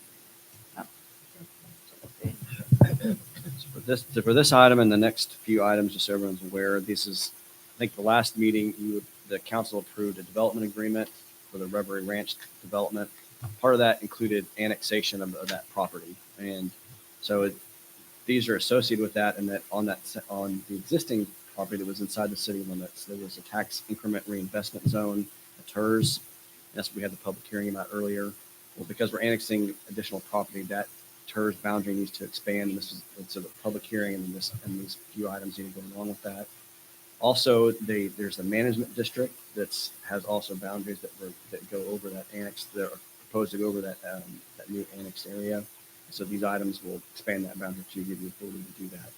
For this item and the next few items, just so everyone's aware, this is, I think the last meeting, the council approved a development agreement for the Reverie Ranch development. Part of that included annexation of that property. And so these are associated with that, and that on the existing property that was inside the city limits, there was a tax increment reinvestment zone, a TERS. That's what we had the public hearing about earlier. Well, because we're annexing additional property, that TERS boundary needs to expand. And so the public hearing and these few items need to go along with that. Also, there's a management district has also boundaries that go over that annex, that are proposed to go over that new annexed area. So these items will expand that boundary to give you authority to do that.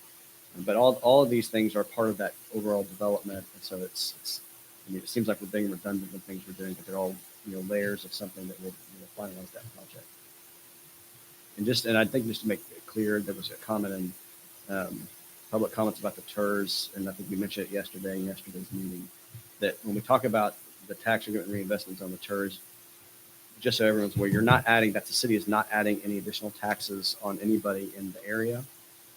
But all of these things are part of that overall development. And so I mean, it seems like we're being redundant in things we're doing, but they're all layers of something that will finalize that project. And I think just to make it clear, there was a comment in public comments about the TERS, and I think we mentioned it yesterday in yesterday's meeting, that when we talk about the tax increment reinvestments on the TERS, just so everyone's aware, the city is not adding any additional taxes on anybody in the area.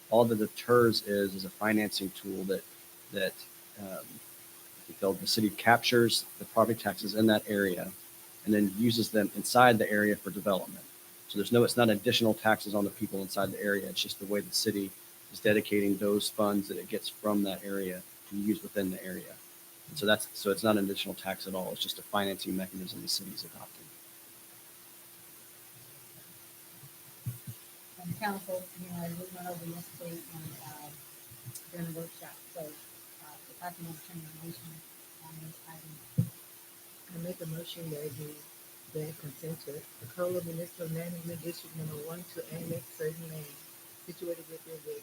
All that the TERS is a financing tool that the city captures the property taxes in that area and then uses them inside the area for development. So it's not additional taxes on the people inside the area. It's just the way the city is dedicating those funds that it gets from that area to use within the area. And so it's not an additional tax at all. It's just a financing mechanism the city's adopting. And council, we went over yesterday during the workshop. So if I can obtain a motion on this item. I make a motion that we grant consent to Arcola Municipal Management District Number 1 to annex certain land situated within the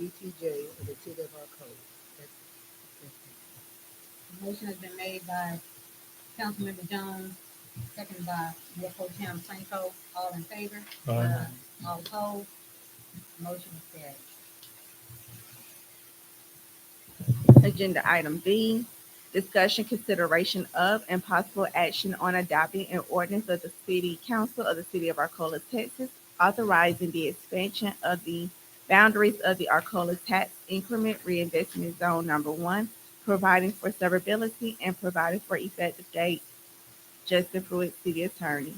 ETJ of the city of Arcola. The motion has been made by Councilmember Jones, seconded by Mayor Pro Tem Franco. All in favor? Aye. All opposed? Motion is carried. Agenda item B, discussion, consideration of, and possible action on adopting an ordinance of the City Council of the City of Arcola, Texas, authorizing the expansion of the boundaries of the Arcola Tax Increment Reinvestment Zone Number 1, providing for severability and providing for effective date. Justin Pruitt, City Attorney.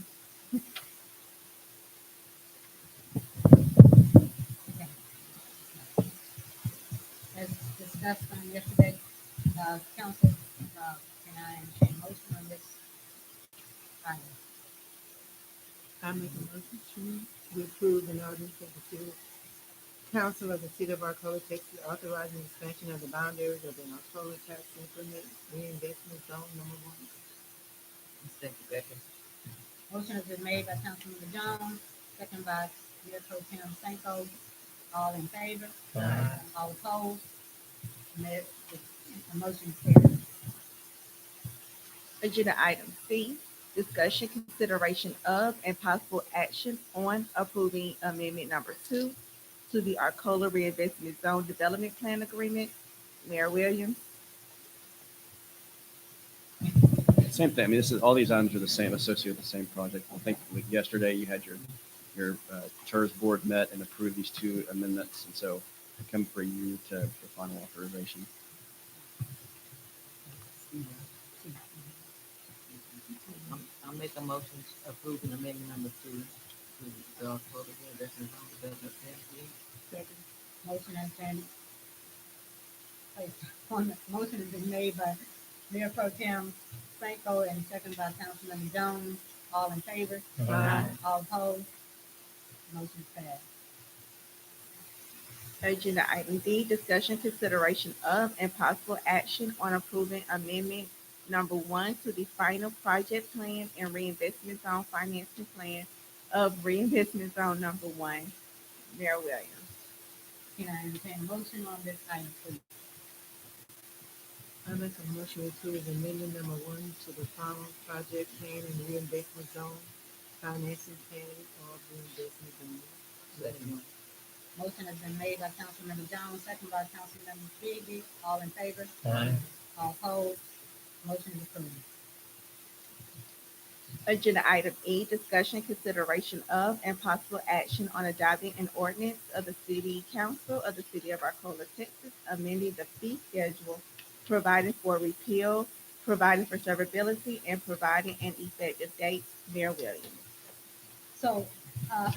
As discussed on yesterday, council, can I entertain a motion on this item? I make a motion to approve an ordinance of the city council of the city of Arcola, Texas, authorizing the expansion of the boundaries of the Arcola tax increment reinvestment zone number 1. Second. Motion has been made by Councilmember Jones, second by Mayor Pro Tem Franco. All in favor? Aye. All opposed? Mayor, the motion carries. Agenda item C, discussion, consideration of, and possible action on approving amendment number 2 to the Arcola Reinvestment Zone Development Plan Agreement. Mayor Williams. Same thing. I mean, this is, all these items are the same, associated with the same project. I think yesterday you had your TERS board met and approved these two amendments, and so they come for you for final authorization. I'll make a motion approving amendment number 2 to the Arcola Reinvestment Zone Development Plan. Second. Motion has been motion has been made by Mayor Pro Tem Franco and second by Councilmember Jones. All in favor? Aye. All opposed? Motion passed. Agenda item D, discussion, consideration of, and possible action on approving amendment number 1 to the final project plan and reinvestment zone financing plan of reinvestment zone number 1. Mayor Williams. Can I entertain a motion on this item, please? I make a motion to approve amendment number 1 to the final project plan and reinvestment zone financing plan of reinvestment zone. Second. Motion has been made by Councilmember Jones, second by Councilmember Figi. All in favor? Aye. All opposed? Motion is approved. Agenda item E, discussion, consideration of, and possible action on adopting an ordinance of the City Council of the City of Arcola, Texas, amending the fee schedule, providing for repeal, providing for severability, and providing an effective date. Mayor Williams. So,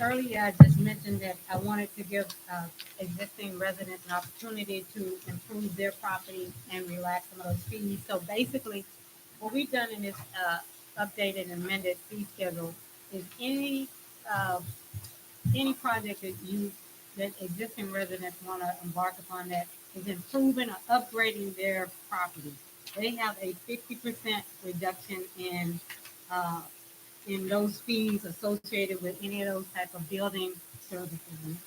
earlier I just mentioned that I wanted to give, existing residents an opportunity to improve their property and relax some of those fees. So basically, what we've done in this, updated and amended fee schedule is any project that existing residents want to embark upon that is improving or upgrading their property. They have a 50% reduction in those fees associated with any of those type of building services and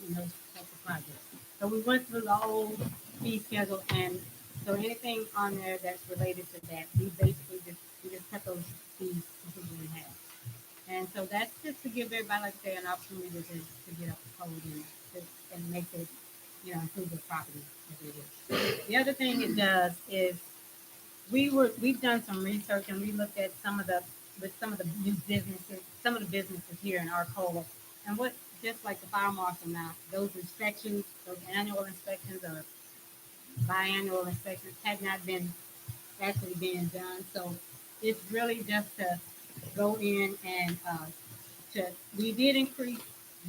those type of projects. So we went through the whole fee schedule, and so anything on there that's related to that, we basically just cut those fees completely in half. And so that's just to give everybody, like I say, an opportunity to get up the code and make it, improve their property as they wish. The other thing it does is we've done some research and we looked at some of the new businesses, some of the businesses here in Arcola, and what, just like the fire marshal now, those inspections, those annual inspections or biannual inspections had not been actually being done. So it's really just to go in and we did increase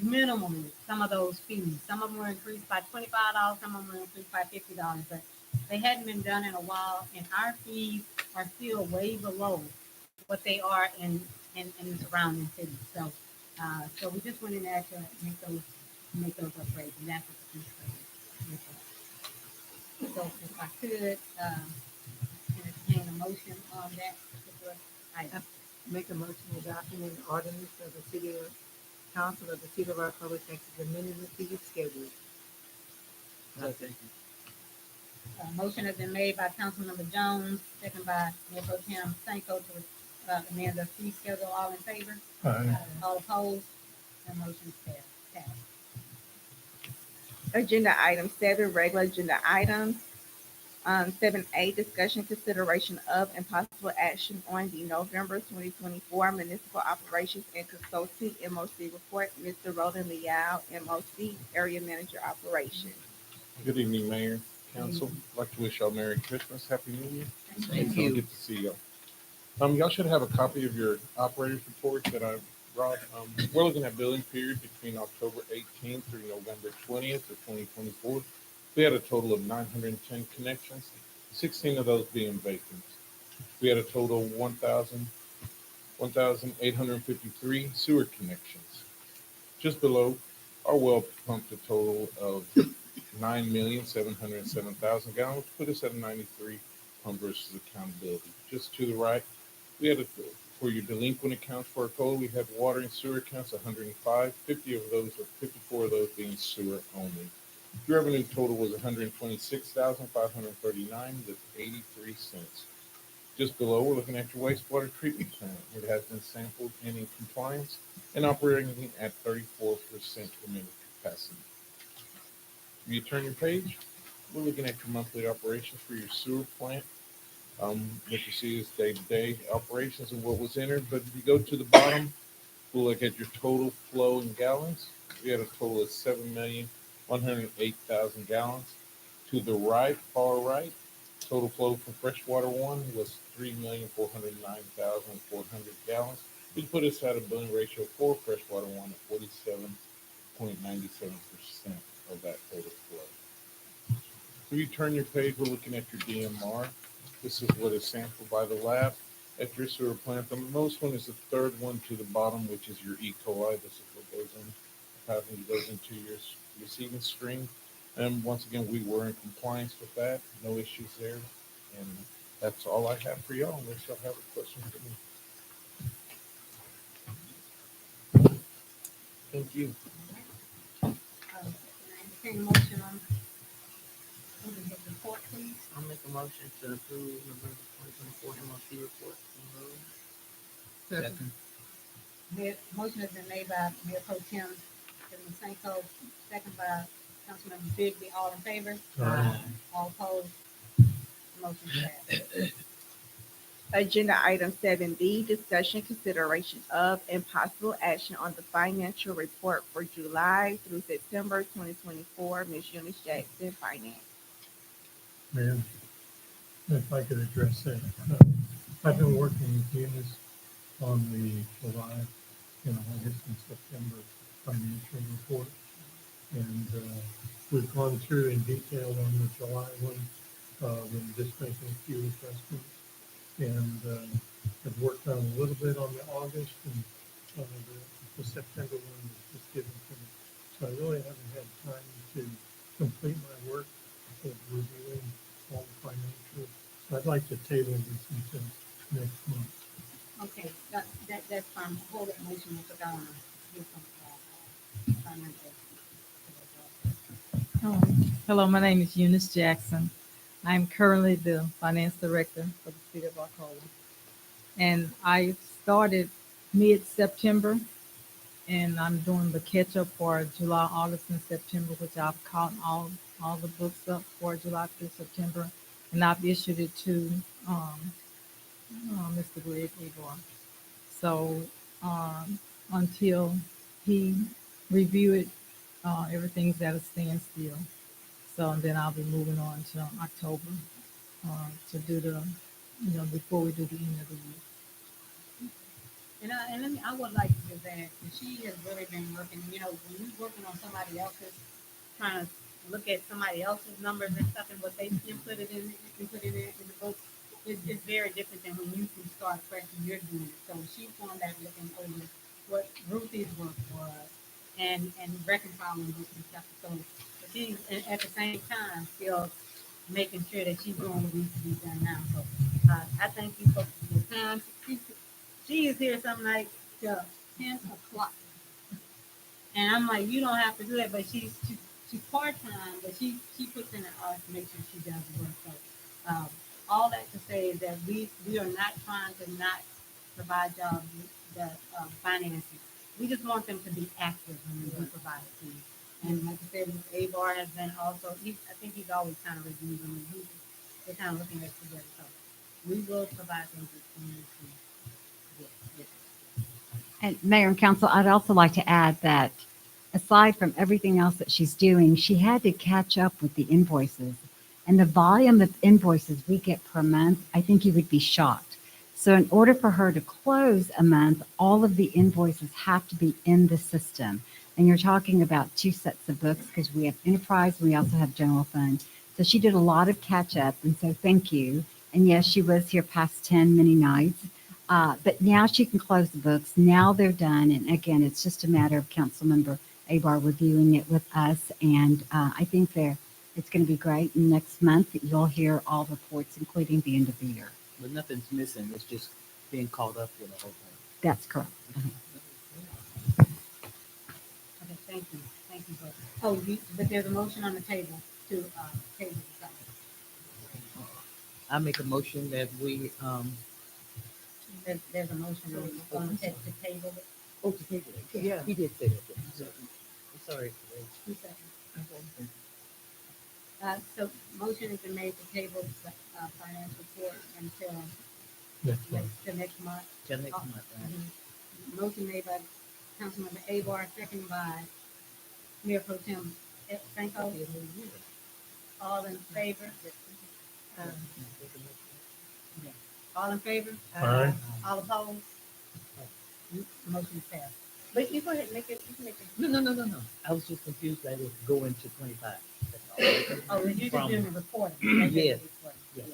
minimally some of those fees. Some of them were increased by $25, some of them were increased by $50, but they hadn't been done in a while, and our fees are still way below what they are in the surrounding cities. So, so we just went in there to make those upgrades, and that's what the fee schedule is. So if I could, entertain a motion on that particular item. Make a motion adopting an ordinance of the City of Council of the City of Arcola, Texas, amending the fee schedule. Motion has been made by Councilmember Jones, second by Mayor Pro Tem Sanko to amend the fee schedule. All in favor? Aye. All opposed? And motion passed. Agenda item 7, regular agenda items. 7A, discussion, consideration of, and possible action on the November 2024 Municipal Operations and Consulting MOC report. Mr. Roland Leal, MOC Area Manager Operations. Good evening, Mayor, Council. I'd like to wish y'all Merry Christmas, Happy New Year. Thank So you. good to see y'all. Y'all should have a copy of your operators report that I brought. We're looking at billing period between October 18th through November 20th of 2024. We had a total of 910 connections, 16 of those being vacant. We had a total of 1,853 sewer connections. Just below, our well pumped a total of 9,707,000 gallons, put us at a 93 pump versus accountability. Just to the right, we had for your delinquent accounts for Arcola, we had water and sewer accounts 105, 54 of those being sewer only. The revenue total was $126,539.83. Just below, we're looking at your wastewater treatment plant. It has been sampled and in compliance and operating at 34% permitted capacity. If you turn your page, we're looking at your monthly operations for your sewer plant. What you see is day-to-day operations and what was entered. But if you go to the bottom, we'll look at your total flow in gallons. We had a total of 7,108,000 gallons. To the right, far right, total flow for freshwater one was 3,409,400 gallons, which put us at a billing ratio for freshwater one at 47.97% of that total flow. If you turn your page, we're looking at your DMR. This is what is sampled by the lab at your sewer plant. The most one is the third one to the bottom, which is your E. coli. This is what goes in, pathogen goes into your receiving stream. And once again, we were in compliance with that. No issues there. And that's all I have for y'all, unless y'all have a question for me. Thank you. Entertain a motion on the report, please. I'll make a motion to approve November 2024 MLC report. Second. Motion has been made by Mayor Pro Tem Senko, second by Councilmember Bigby. All in favor? Aye. All opposed? Motion passed. Agenda item 7B, discussion, consideration of, and possible action on the financial report for July through September 2024. Ms. Eunice Jackson, Finance. Ma'am, if I could address that. I've been working with Eunice on the July, August and September financial report. And we've gone through in detail on the July one. We're just making a few adjustments. And I've worked on a little bit on the August, and the September one was just given to me. So I really haven't had time to complete my work of reviewing all the financials. So I'd like to table this until next month. Okay, that's fine. Hold that motion because I want to hear from financial. Hello, my name is Eunice Jackson. I'm currently the finance director for the city of Arcola. And I started mid-September, and I'm doing the catch-up for July, August, and September, which I've caught all the books up for July through September, and I've issued it to Mr. Greg Igor. So until he review it, everything's at a standstill. So and then I'll be moving on to October to do the, before we do the end of the year. And I would like to do that. She has really been working, when you're working on somebody else's, trying to look at somebody else's numbers and stuff and what they inputted in the book, it's very different than when you can start fresh and you're doing it. So she's going back looking over what Ruthie's work was and reconciling this and stuff. So she's at the same time still making sure that she's doing what needs to be done now. So I thank you for your time. She is here something like till 10 o'clock. And I'm like, you don't have to do that, but she's part-time, but she puts in the hours to make sure she does the work. So all that to say is that we are not trying to not provide jobs that financing. We just want them to be active when we do provide it to you. And like I said, Abar has been also, I think he's always kind of reviewing them. They're kind of looking at it together. So we will provide things as soon as we get it. And Mayor and Council, I'd also like to add that aside from everything else that she's doing, she had to catch up with the invoices. And the volume of invoices we get per month, I think you would be shocked. So in order for her to close a month, all of the invoices have to be in the system. And you're talking about 2 sets of books because we have enterprise, we also have general fund. So she did a lot of catch up. And so thank you. And yes, she was here past 10 many nights. But now she can close the books. Now they're done. And again, it's just a matter of Councilmember Abar reviewing it with us. And I think it's going to be great. And next month, you'll hear all reports, including the end of the year. But nothing's missing. It's just being caught up with the whole thing. That's correct. Okay, thank you. Thank you, both. Oh, but there's a motion on the table to, table the subject. I make a motion that we, There's a motion on the table to table it. oh, to table it. Yeah, he did say that. Yeah. I'm sorry. Two seconds. So motion has been made to table the, finance report until Next one. the next month. Till next month, right? Motion made by Councilmember Abar, second by Mayor Pro Tem Franco. All in favor? All in favor? Aye. All opposed? Motion passed. But you go ahead and make it, you can make it. No. I was just confused that it would go into 25. That's all. Oh, you're just doing the reporting. Yes. Yeah.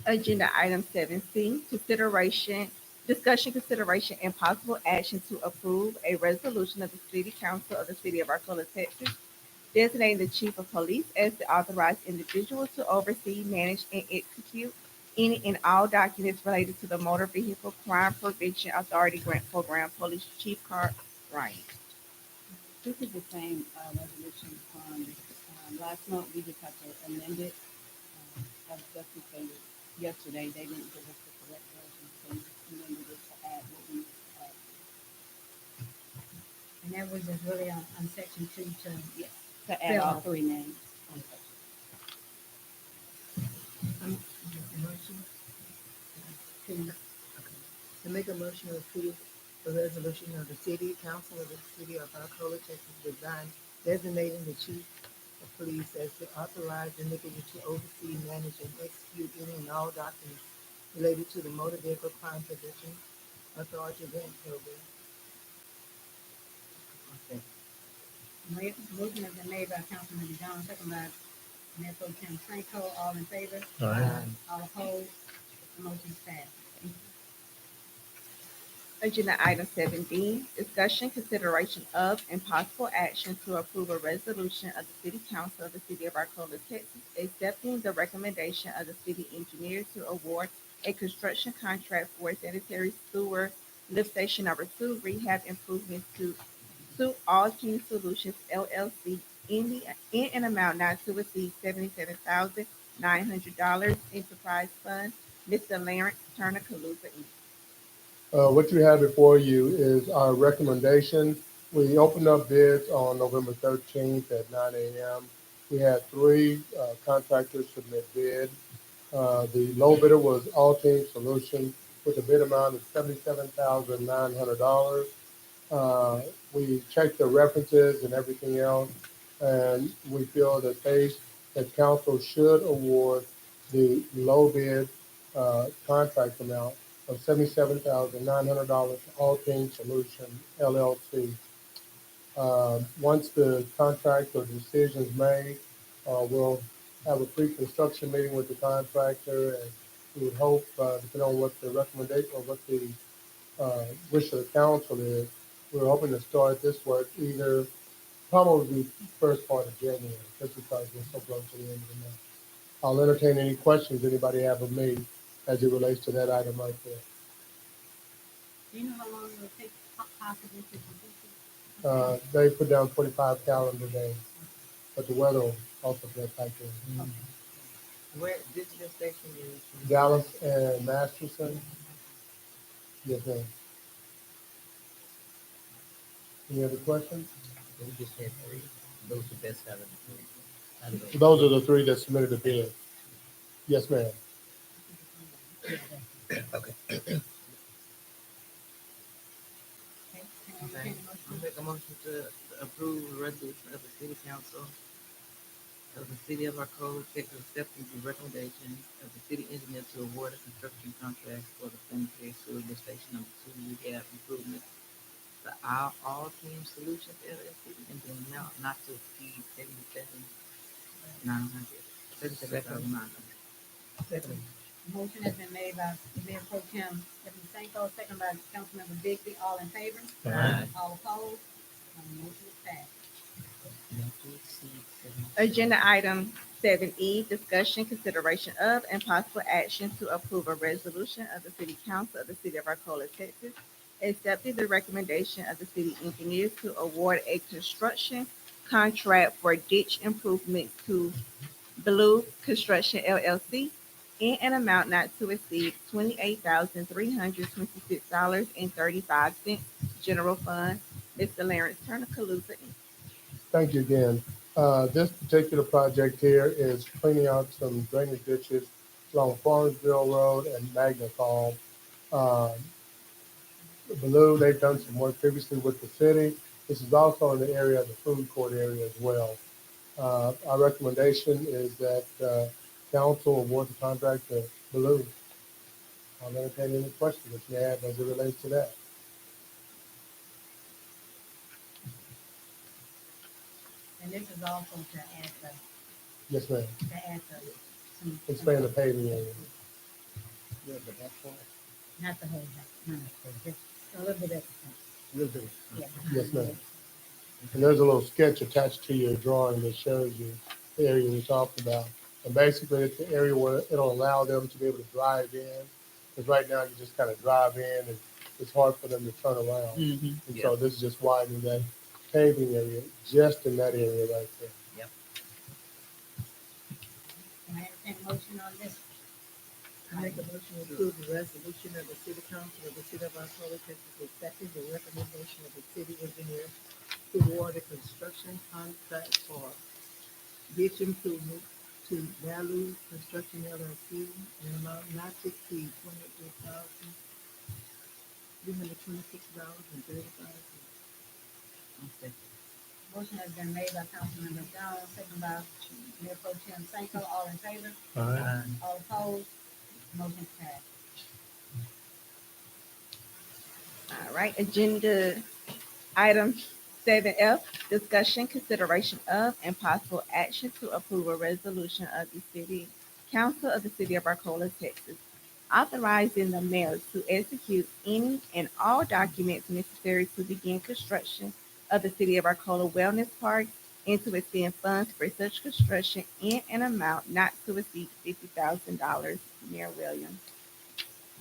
Agenda item 7C, discussion, consideration, and possible action to approve a resolution of the City Council of the City of Arcola, Texas, designating the chief of police as the authorized individual to oversee, manage, and execute any and all documents related to the Motor Vehicle Crime Prevention Authority Grant Program. Police Chief Carl Ryan. This is the same resolution from last month. We just have to amend it. As Justin stated yesterday, they didn't give us the correct version, so we just amended it to add what we add. And that was just really on section 2 to. Yes, to add all three names. To make a motion to approve the resolution of the city council of the city of Arcola, Texas, designating the chief of police as the authorized individual to oversee, manage, and execute any and all documents related to the motor vehicle crime prevention authority grant program. Motion has been made by Councilmember Jones, second by Mayor Pro Tem Franco. All in favor? Aye. All opposed? The motion passed. Agenda item 7D, discussion, consideration of, and possible action to approve a resolution of the City Council of the City of Arcola, Texas, accepting the recommendation of the city engineer to award a construction contract for sanitary sewer lift station number 2 rehab improvements to All King Solutions LLC in an amount not to exceed $77,900 enterprise fund. Mr. Lawrence Turner Calusa, Inc. What you have before you is our recommendation. We opened up bids on November 13th at 9 a.m. We had 3 contractors submit bid. The low bidder was All Team Solutions with a bid amount of $77,900. We checked the references and everything else, and we feel that council should award the low bid contract amount of $77,900 to All Things Solution LLC. Once the contract or decision is made, we'll have a pre-construction meeting with the contractor, and we would hope, depending on what the recommendation or what the wish of the council is, we're hoping to start this work either probably first part of January, just because we're so close to the end of the month. I'll entertain any questions anybody have of me as it relates to that item right there. Do you know how long it will take possibly to complete it? They put down 25 calendar days, but the weather will also play a factor in. Where this station is? Dallas and Masterson. Yes, ma'am. Any other questions? We just had 3. Those are the best out of the 3. Out of those. Those are the 3 that submitted a bid. Yes, ma'am. Okay. Okay. I make a motion to approve the resolution of the city council of the city of Arcola, Texas, accepting the recommendation of the city engineer to award a construction contract for the sanitary sewer lift station number 2 rehab improvement to All Team Solutions LLC and the amount not to exceed $77,900. Second. Motion has been made by Mayor Pro Tem Franco, second by Councilmember Bigby. All in favor? Aye. All opposed? Motion is passed. Not to exceed Agenda item 7E, discussion, consideration of, and possible action to approve a resolution of the City Council of the City of Arcola, Texas, accepted the recommendation of the city engineer to award a construction contract for ditch improvements to Blue Construction LLC in an amount not to exceed $28,326.35, general fund. Mr. Lawrence Turner, Calusa, Inc. Thank you again. This particular project here is cleaning out some drainage ditches along Farmsville Road and Magna Call. Um, Blue, they've done some work previously with the city. This is also in the area of the food court area as well. Our recommendation is that council award the contract to Blue. I'll entertain any questions that you have as it relates to that. And this is also to add the, Yes, ma'am. to add the, Expand the paving area. Yeah, but that's why. not the whole thing, no, just a little bit of, We'll do. yeah. Yes, ma'am. And there's a little sketch attached to your drawing that shows you the area we talked about. And basically, it's the area where it'll allow them to be able to drive in. Because right now, you just kind of drive in and it's hard for them to turn around. And so this is just widening that paving area just in that area right there. Can I entertain a motion on this? I make a motion to approve the resolution of the city council of the city of Arcola, Texas, accepting the recommendation of the city engineer to award a construction contract for ditch improvement to Value Construction LLC in an amount not to exceed $28,326.35. Motion has been made by Councilmember Jones, second by Mayor Pro Tem Sanko. All in favor? Aye. All opposed? Motion passed. All right, agenda item 7F, discussion, consideration of, and possible action to approve a resolution of the city council of the city of Arcola, Texas, authorizing the mayor to execute any and all documents necessary to begin construction of the city of Arcola Wellness Park and to extend funds for such construction in an amount not to exceed $50,000. Mayor Williams.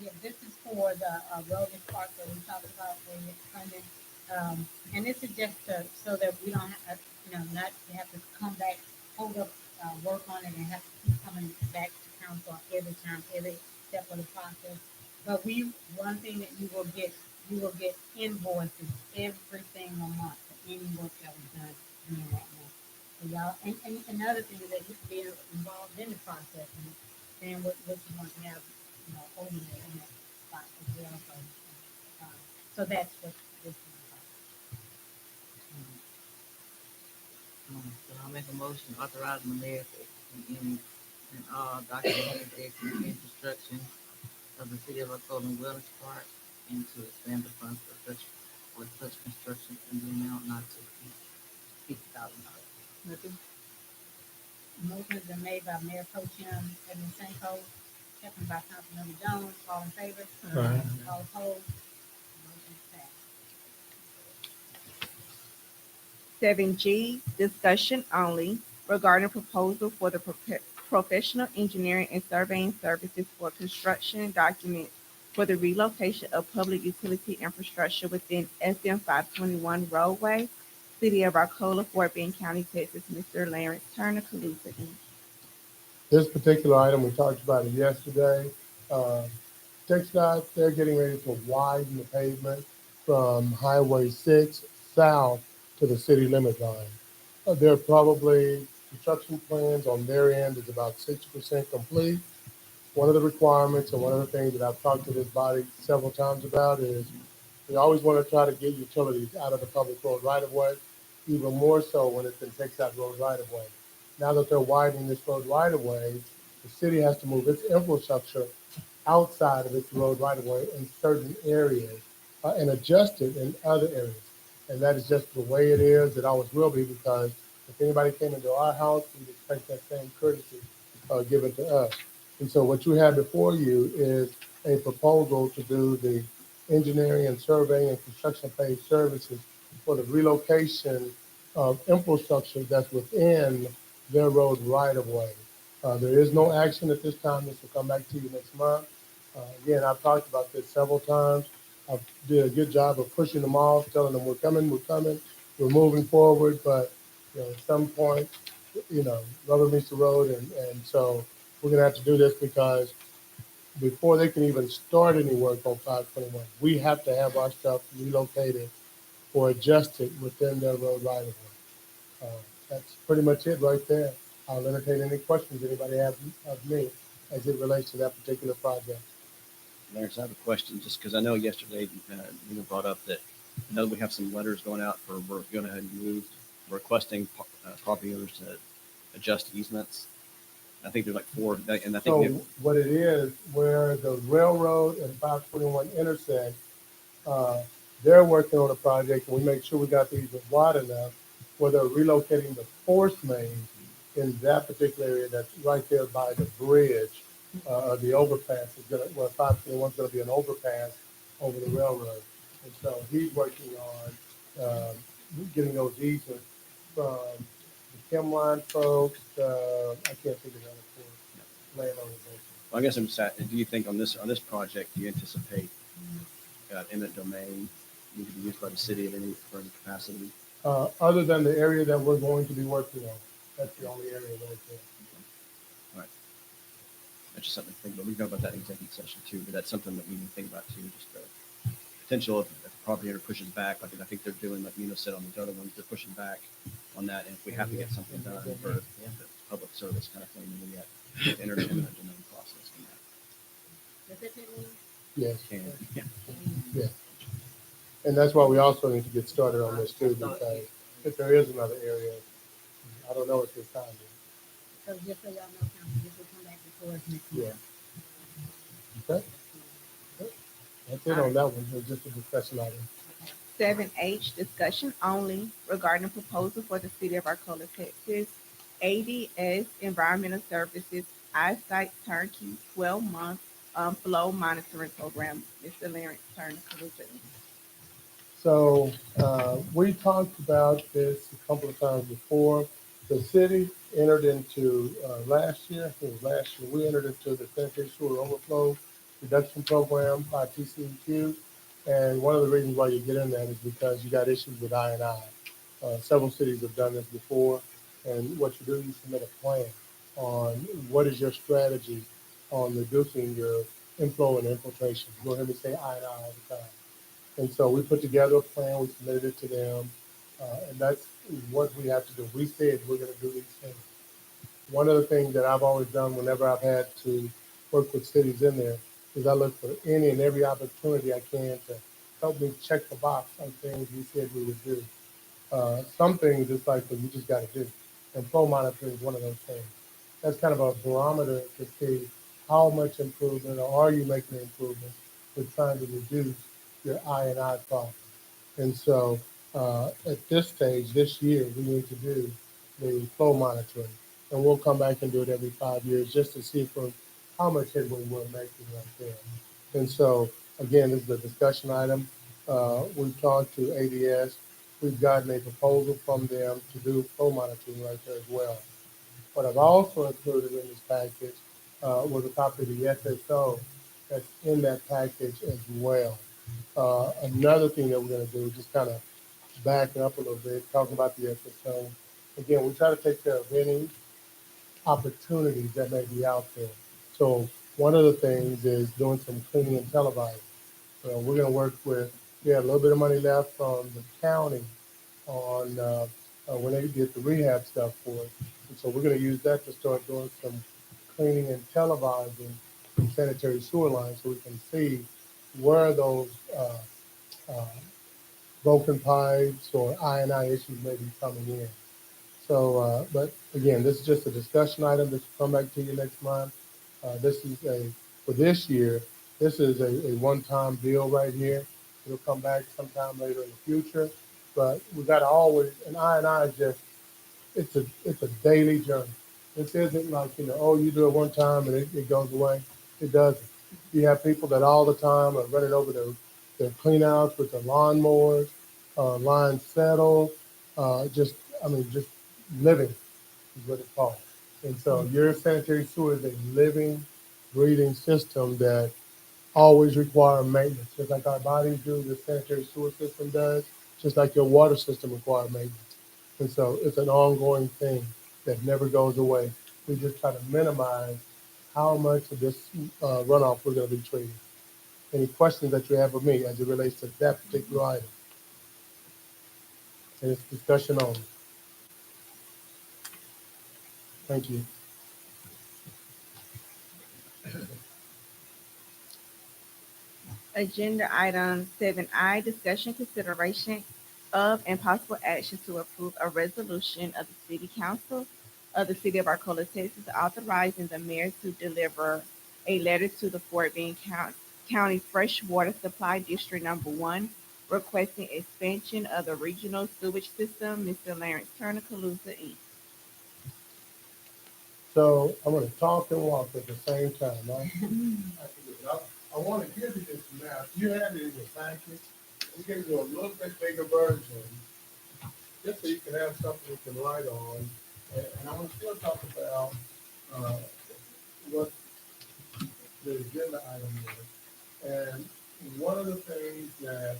Yeah, this is for the wellness park that we talked about, where it's funded. And this is just so that we don't have, not to have to come back, hold up, work on it and have to keep coming back to council every time, every step of the process. But one thing that you will get invoices every single month for any work that was done during that month. So y'all, and another thing is that you can be involved in the process and then what you want to have, over there in that spot as well. So that's what this is about. So I'll make a motion authorizing the mayor to execute any and all documents related to the construction of the city of Arcola Wellness Park and to expand the funds for such construction in the amount not to exceed $50,000. Motion has been made by Mayor Pro Tem Edmund Sanko, second by Councilmember Jones. All in favor? Aye. All opposed? Motion passed. 7G, discussion only regarding proposal for the professional engineering and surveying services for construction documents for the relocation of public utility infrastructure within SM 521 roadway, City of Arcola, Fort Bend County, Texas. Mr. Lawrence Turner, Calusa, Inc. This particular item, we talked about it yesterday. TxDOT, they're getting ready to widen the pavement from Highway 6 south to the city limit line. They're probably, construction plans on their end is about 60% complete. One of the requirements and one of the things that I've talked to this body several times about is we always want to try to get utilities out of the public road right of way, even more so when it's in TxDOT road right of way. Now that they're widening this road right of way, the city has to move its infrastructure outside of its road right of way in certain areas and adjust it in other areas. And that is just the way it is. It always will be, because if anybody came into our house, we'd expect that same courtesy given to us. And so what you have before you is a proposal to do the engineering and surveying and construction phase services for the relocation of infrastructure that's within their road right of way. There is no action at this time. This will come back to you next month. Again, I've talked about this several times. did a good job of pushing them off, telling them we're coming, we're moving forward, but, at some point, rubber meets the road, and so we're gonna have to do this because before they can even start any work on 521, we have to have our stuff relocated or adjusted within their road right of way. That's pretty much it right there. I'll entertain any questions anybody have of me as it relates to that particular project. Lawrence, I have a question, just because I know yesterday, brought up that, I know we have some letters going out for, we're going ahead and move, requesting property owners to adjust easements. I think there's like four, and I think So we have, what it is, where the railroad and 521 intersect, uh, they're working on a project, and we make sure we got these wide enough where they're relocating the force main in that particular area that's right there by the bridge, the overpass is gonna, well, 521 is gonna be an overpass over the railroad. And so he's working on, getting those easements from the Chemline folks, I can't think of the other four landowners. I guess I'm just, do you think on this project, do you anticipate eminent domain need to be used by the city at any further capacity? Other than the area that we're going to be working on, that's the only area right there. All right. That's just something to think about. We can talk about that in executive session too, but that's something that we need to think about too, just the potential if the property owner pushes back, like I think they're doing, like Nina said on the other ones, they're pushing back on that, and if we have to get something done for the public service kind of thing, then we got enter the eminent domain process on that. Does that take long? Yes. Yeah. Yeah. And that's why we also need to get started on this too, because if there is another area, I don't know at this time. So just so y'all know, council, this will come back before us next Yeah. month. Okay. That's it on that one. It's just a discussion item. 7H, discussion only regarding proposal for the city of Arcola, Texas, ADS Environmental Services eyesight turnkey 12-month flow monitoring program. Mr. Lawrence Turner, Commissioner. So we talked about this a couple of times before. The city entered into last year, I think it was last year, we entered into the sanitary sewer overflow reduction program by TCEQ. And one of the reasons why you get in that is because you got issues with I&I. Several cities have done this before. And what you do, you submit a plan on what is your strategy on reducing your inflow and infiltration. You'll hear me say I&I all the time. And so we put together a plan, we submitted it to them, and that's what we have to do. We said we're gonna do these things. One of the things that I've always done whenever I've had to work with cities in there is I look for any and every opportunity I can to help me check the box on things we said we would do. Some things it's like, well, you just gotta do. And flow monitoring is one of those things. That's kind of a barometer to see how much improvement or are you making improvement with trying to reduce your I&I problem. And so at this stage, this year, we need to do the flow monitoring. And we'll come back and do it every 5 years just to see for how much headway we're making right there. And so, again, this is a discussion item. We've talked to ADS. We've gotten a proposal from them to do flow monitoring right there as well. What I've also included in this package was a copy of the SSO that's in that package as well. Another thing that we're going to do, just kind of back up a little bit, talking about the SSO. Again, we try to take care of any opportunities that may be out there. So one of the things is doing some cleaning and televising. We're going to work with, we have a little bit of money left from the county on when they get the rehab stuff for us. And so we're going to use that to start doing some cleaning and televising some sanitary sewer lines so we can see where those uh, broken pipes or I&I issues may be coming in. So, but again, this is just a discussion item. This will come back to you next month. This is for this year, this is a one-time deal right here. It'll come back sometime later in the future. But we got to always, and I&I is just, it's a daily journey. This isn't like, oh, you do it one time and it goes away. It doesn't. You have people that all the time are running over their clean outs with their lawnmowers, lines settled, just living is what it's called. And so your sanitary sewer is a living, breathing system that always require maintenance, just like our bodies do, the sanitary sewer system does, just like your water system requires maintenance. And so it's an ongoing thing that never goes away. We just try to minimize how much of this runoff we're going to be treating. Any questions that you have of me as it relates to that particular item? And it's discussion only. Thank you. Agenda item 7I, discussion consideration of and possible action to approve a resolution of the City Council of the City of Arcola, Texas, authorizing the mayor to deliver a letter to the Fort Bend County Freshwater Supply District Number 1, requesting expansion of the regional sewage system, Mr. Lawrence Turner, Calusa, Inc. So I'm going to talk and walk at the same time. Right? I want to give you this map. You have it in your package. We gave you a little bit bigger version, just so you can have something you can write on. And I want to still talk about what the agenda item is. And one of the things that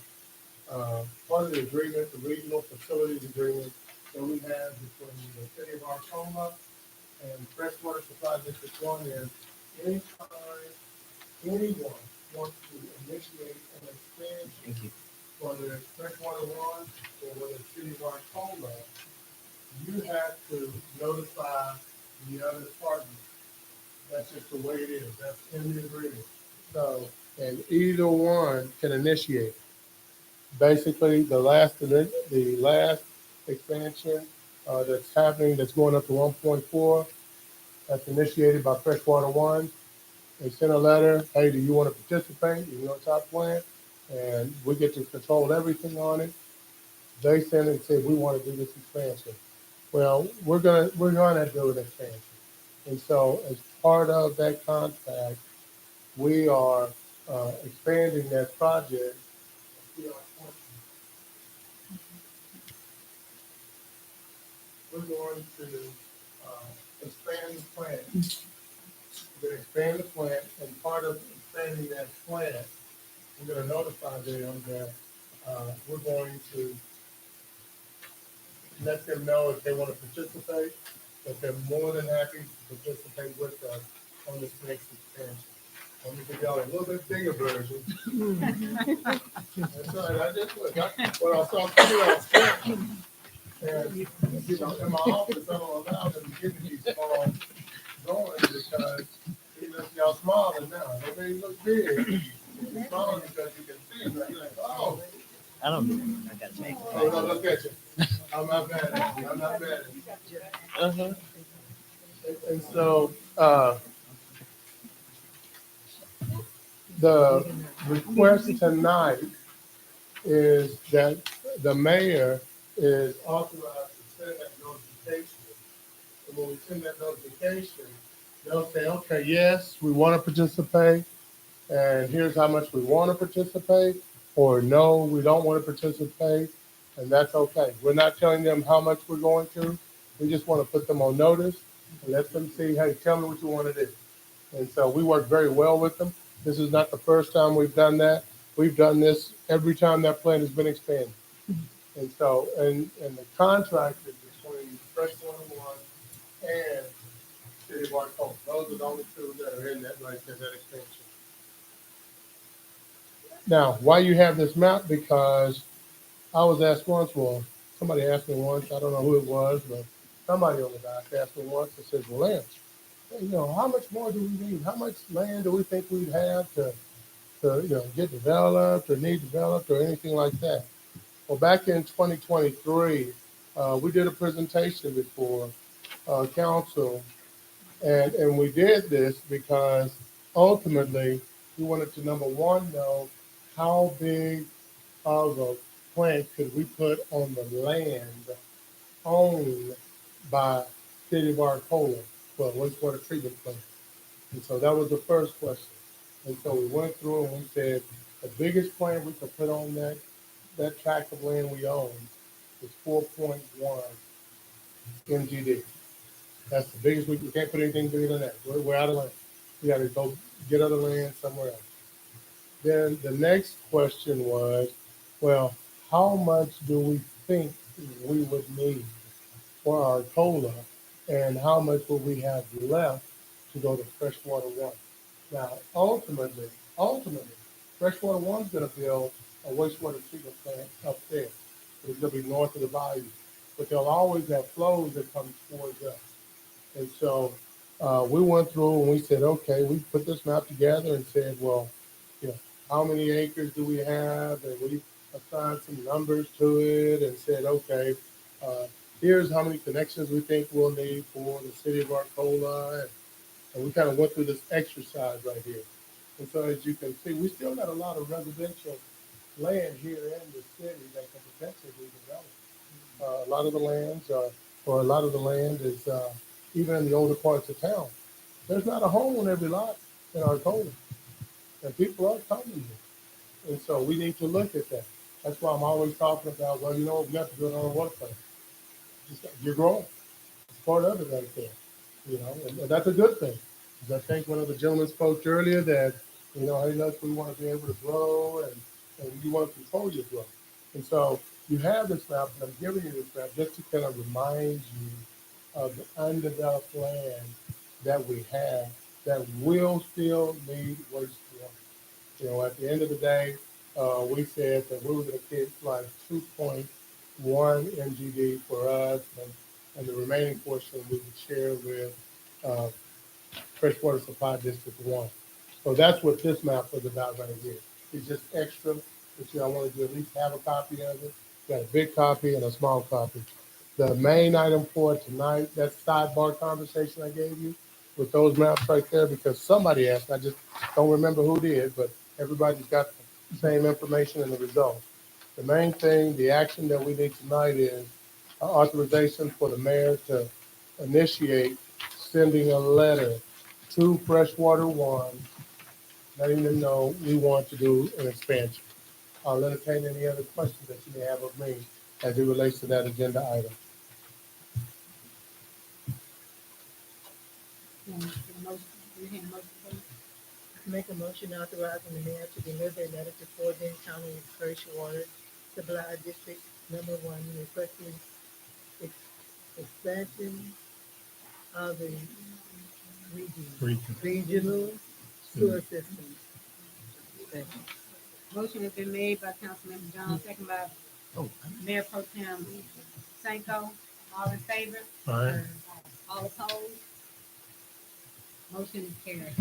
part of the agreement, the regional facilities agreement that we have between the city of Arcola and Freshwater Supply District 1 is anytime anyone wants to initiate an expansion, whether it's Freshwater 1 or whether it's City of Arcola, you have to notify the other partner. That's just the way it is. That's in the agreement. So, and either one can initiate. Basically, the last expansion that's happening, that's going up to 1.4, that's initiated by Freshwater 1. They send a letter, hey, do you want to participate? You know, it's our plan, and we get to control everything on it. They send it and say, we want to do this expansion. Well, we're gonna do an expansion. And so as part of that contract, we are expanding that project. We're going to expand the plant. We're going to expand the plant, and part of expanding that plant, we're going to notify them that we're going to let them know if they want to participate, that they're more than happy to participate with us on this next expansion. I'm going to give y'all a little bit bigger version. That's right. I just look. When I saw somebody else, and you know, in my office, I don't allow them to give me these small drawings because even if y'all smiling now, they may look big. You're smiling because you can see it. You're like, oh. I don't know. I got to make it. Oh, no, look at you. I'm not mad at you. I'm not mad at you. Uh-huh. And so, the request tonight is that the mayor is authorized to send that notification. And when we send that notification, they'll say, okay, yes, we want to participate, and here's how much we want to participate, or no, we don't want to participate, and that's okay. We're not telling them how much we're going to. We just want to put them on notice and let them see, hey, tell me what you want to do. And so we work very well with them. This is not the first time we've done that. We've done this every time that plant has been expanded. And so, and the contract is between Freshwater 1 and City of Arcola. Those are the only two that are in that, right there, that expansion. Now, why you have this map? Because I was asked once, well, somebody asked me once, I don't know who it was, but somebody on the dock asked me once, and said, well, Lance, you know, how much more do we need? How much land do we think we'd have to you know, get developed or need developed or anything like that? Well, back in 2023, we did a presentation before council, and we did this because ultimately we wanted to, number one, know how big of a plant could we put on the land owned by City of Arcola for wastewater treatment plant. And so that was the first question. And so we went through and we said the biggest plant we could put on that tract of land we own is 4.1 MGD. That's the biggest. We can't put anything bigger than that. We're out of land. We got to go get other land somewhere else. Then the next question was, well, how much do we think we would need for our COLA, and how much will we have left to go to freshwater one? Now, ultimately, freshwater one's going to build a wastewater treatment plant up there. It's going to be north of the bayou, but they'll always have flows that come towards us. And so we went through and we said, okay, we put this map together and said, well, you know, how many acres do we have? And we assigned some numbers to it and said, okay, uh, here's how many connections we think we'll need for the city of Arcola. And we kind of went through this exercise right here. And so as you can see, we still got a lot of residential land here in the city that can potentially be developed. A lot of the lands are, or a lot of the land is even in the older parts of town. There's not a home on every lot in Arcola, and people are coming here. And so we need to look at that. That's why I'm always talking about, well, you know, we have to do it on a water plant. You're growing. It's part of it right there. You know, and that's a good thing. Because I think one of the gentlemen spoke earlier that, you know, hey, look, we want to be able to grow and you want to control your growth. And so you have this map, and I'm giving you this map just to kind of remind you of the undeveloped land that we have that will still need wastewater. You know, at the end of the day, we said that we were going to keep like 2.1 MGD for us, and the remaining portion we would share with uh, Freshwater Supply District 1. So that's what this map was about right here. It's just extra, but I wanted you to at least have a copy of it. Got a big copy and a small copy. The main item for tonight, that sidebar conversation I gave you with those maps right there, because somebody asked, I just don't remember who did, but everybody's got the same information and the results. The main thing, the action that we need tonight is authorization for the mayor to initiate sending a letter to Freshwater One, letting them know we want to do an expansion. I'll entertain any other questions that you may have of me as it relates to that agenda item. Make a motion authorizing the mayor to deliver a letter to Fort Bend County Freshwater Supply District Number 1 requesting expansion of the regional sewer system. Second. Motion has been made by Councilmember Jones, second by Mayor Pro Tem Sanko. All in favor? Aye. All opposed? Motion is carried.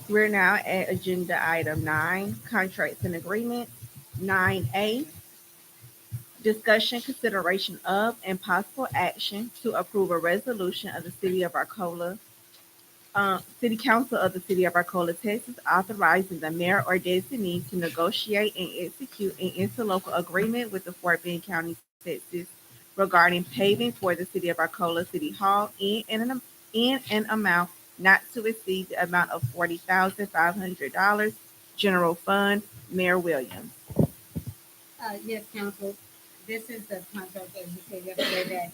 We're now at agenda item 9, contracts and agreements. 9A, discussion, consideration of, and possible action to approve a resolution of the City of Arcola, City Council of the City of Arcola, Texas, authorizing the mayor or designee to negotiate and execute an interlocal agreement with the Fort Bend County, Texas, regarding paving for the City of Arcola City Hall in an amount not to exceed the amount of $40,500. General Fund, Mayor Williams. Yes, council, this is the contract that we said yesterday that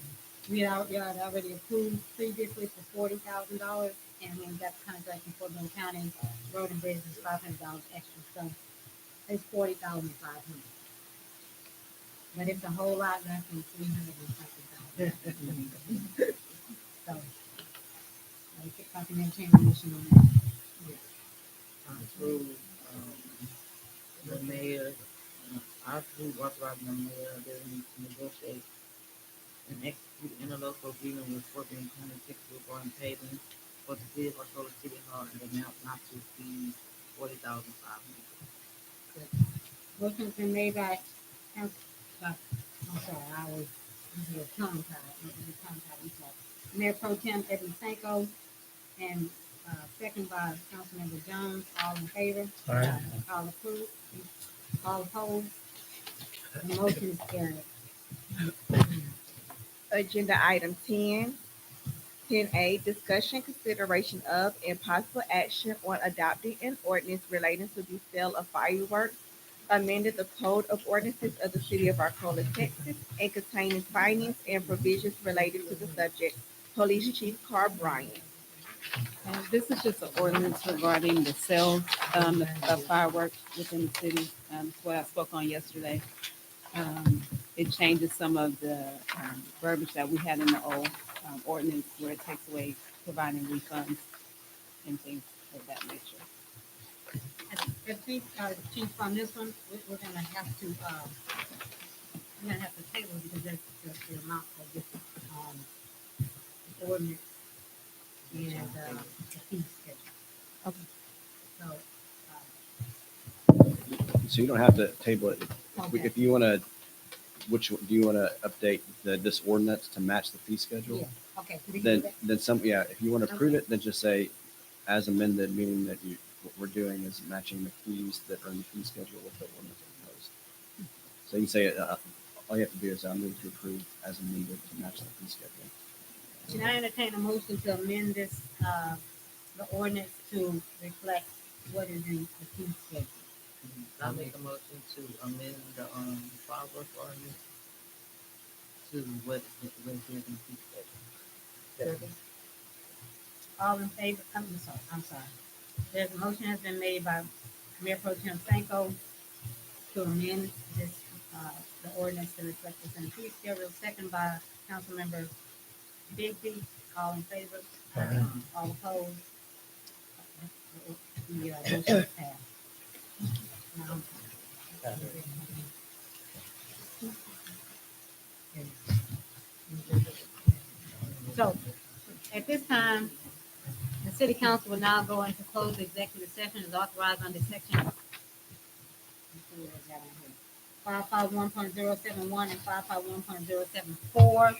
we had already approved previously for $40,000. And we got the contract in Fort Bend County, road and bridge is $500 extra, so it's $40,500. But it's a whole lot less than 300 and something thousand. So, if I can entertain a motion on that. Approve, the mayor, I approve authorizing the mayor to negotiate and execute interlocal agreement with Fort Bend County, Texas regarding paving for the city of Arcola City Hall and the amount not to exceed $40,500. Motion's been made by Council, I'm sorry, I was, tongue tied. Mayor Pro Tem Edwin Sanko, and second by Councilmember Jones. All in favor? Aye. All approved? All opposed? The motion is carried. Agenda item 10. 10A, discussion, consideration of, and possible action on adopting an ordinance relating to the sale of fireworks, amended the Code of Ordinances of the City of Arcola, Texas, and containing findings and provisions related to the subject. Police Chief Carl Bryant. This is just an ordinance regarding the sales of fireworks within the city. It's what I spoke on yesterday. It changes some of the verbiage that we had in the old ordinance where it takes away providing refunds and things of that nature. I think, Chief, on this one, we're gonna have to table it because that's the amount of this, ordinance and, the fee schedule. Okay. So, So you don't have to table it. Okay. If you want to, do you want to update this ordinance to match the fee schedule? yeah, okay. so we can do Then, that. if you want to approve Okay. it, then just say, as amended, meaning that what we're doing is matching the fees that are in the fee schedule with the ordinance proposed. So you can say, all you have to do is move to approve as amended to match the fee schedule. Should I entertain a motion to amend this, the ordinance to reflect what is in the fee schedule? I make a motion to amend the, fireworks ordinance to what is in the fee schedule. All in favor, I'm sorry. There's a motion has been made by Mayor Pro Tem Franco to amend this, the ordinance to reflect this in the fee schedule, second by Councilmember Bigby. All in favor? Aye. All opposed? The, motion is passed. Now, so, at this time, the city council will now go into closed executive session as authorized under section 551.071 and 551.074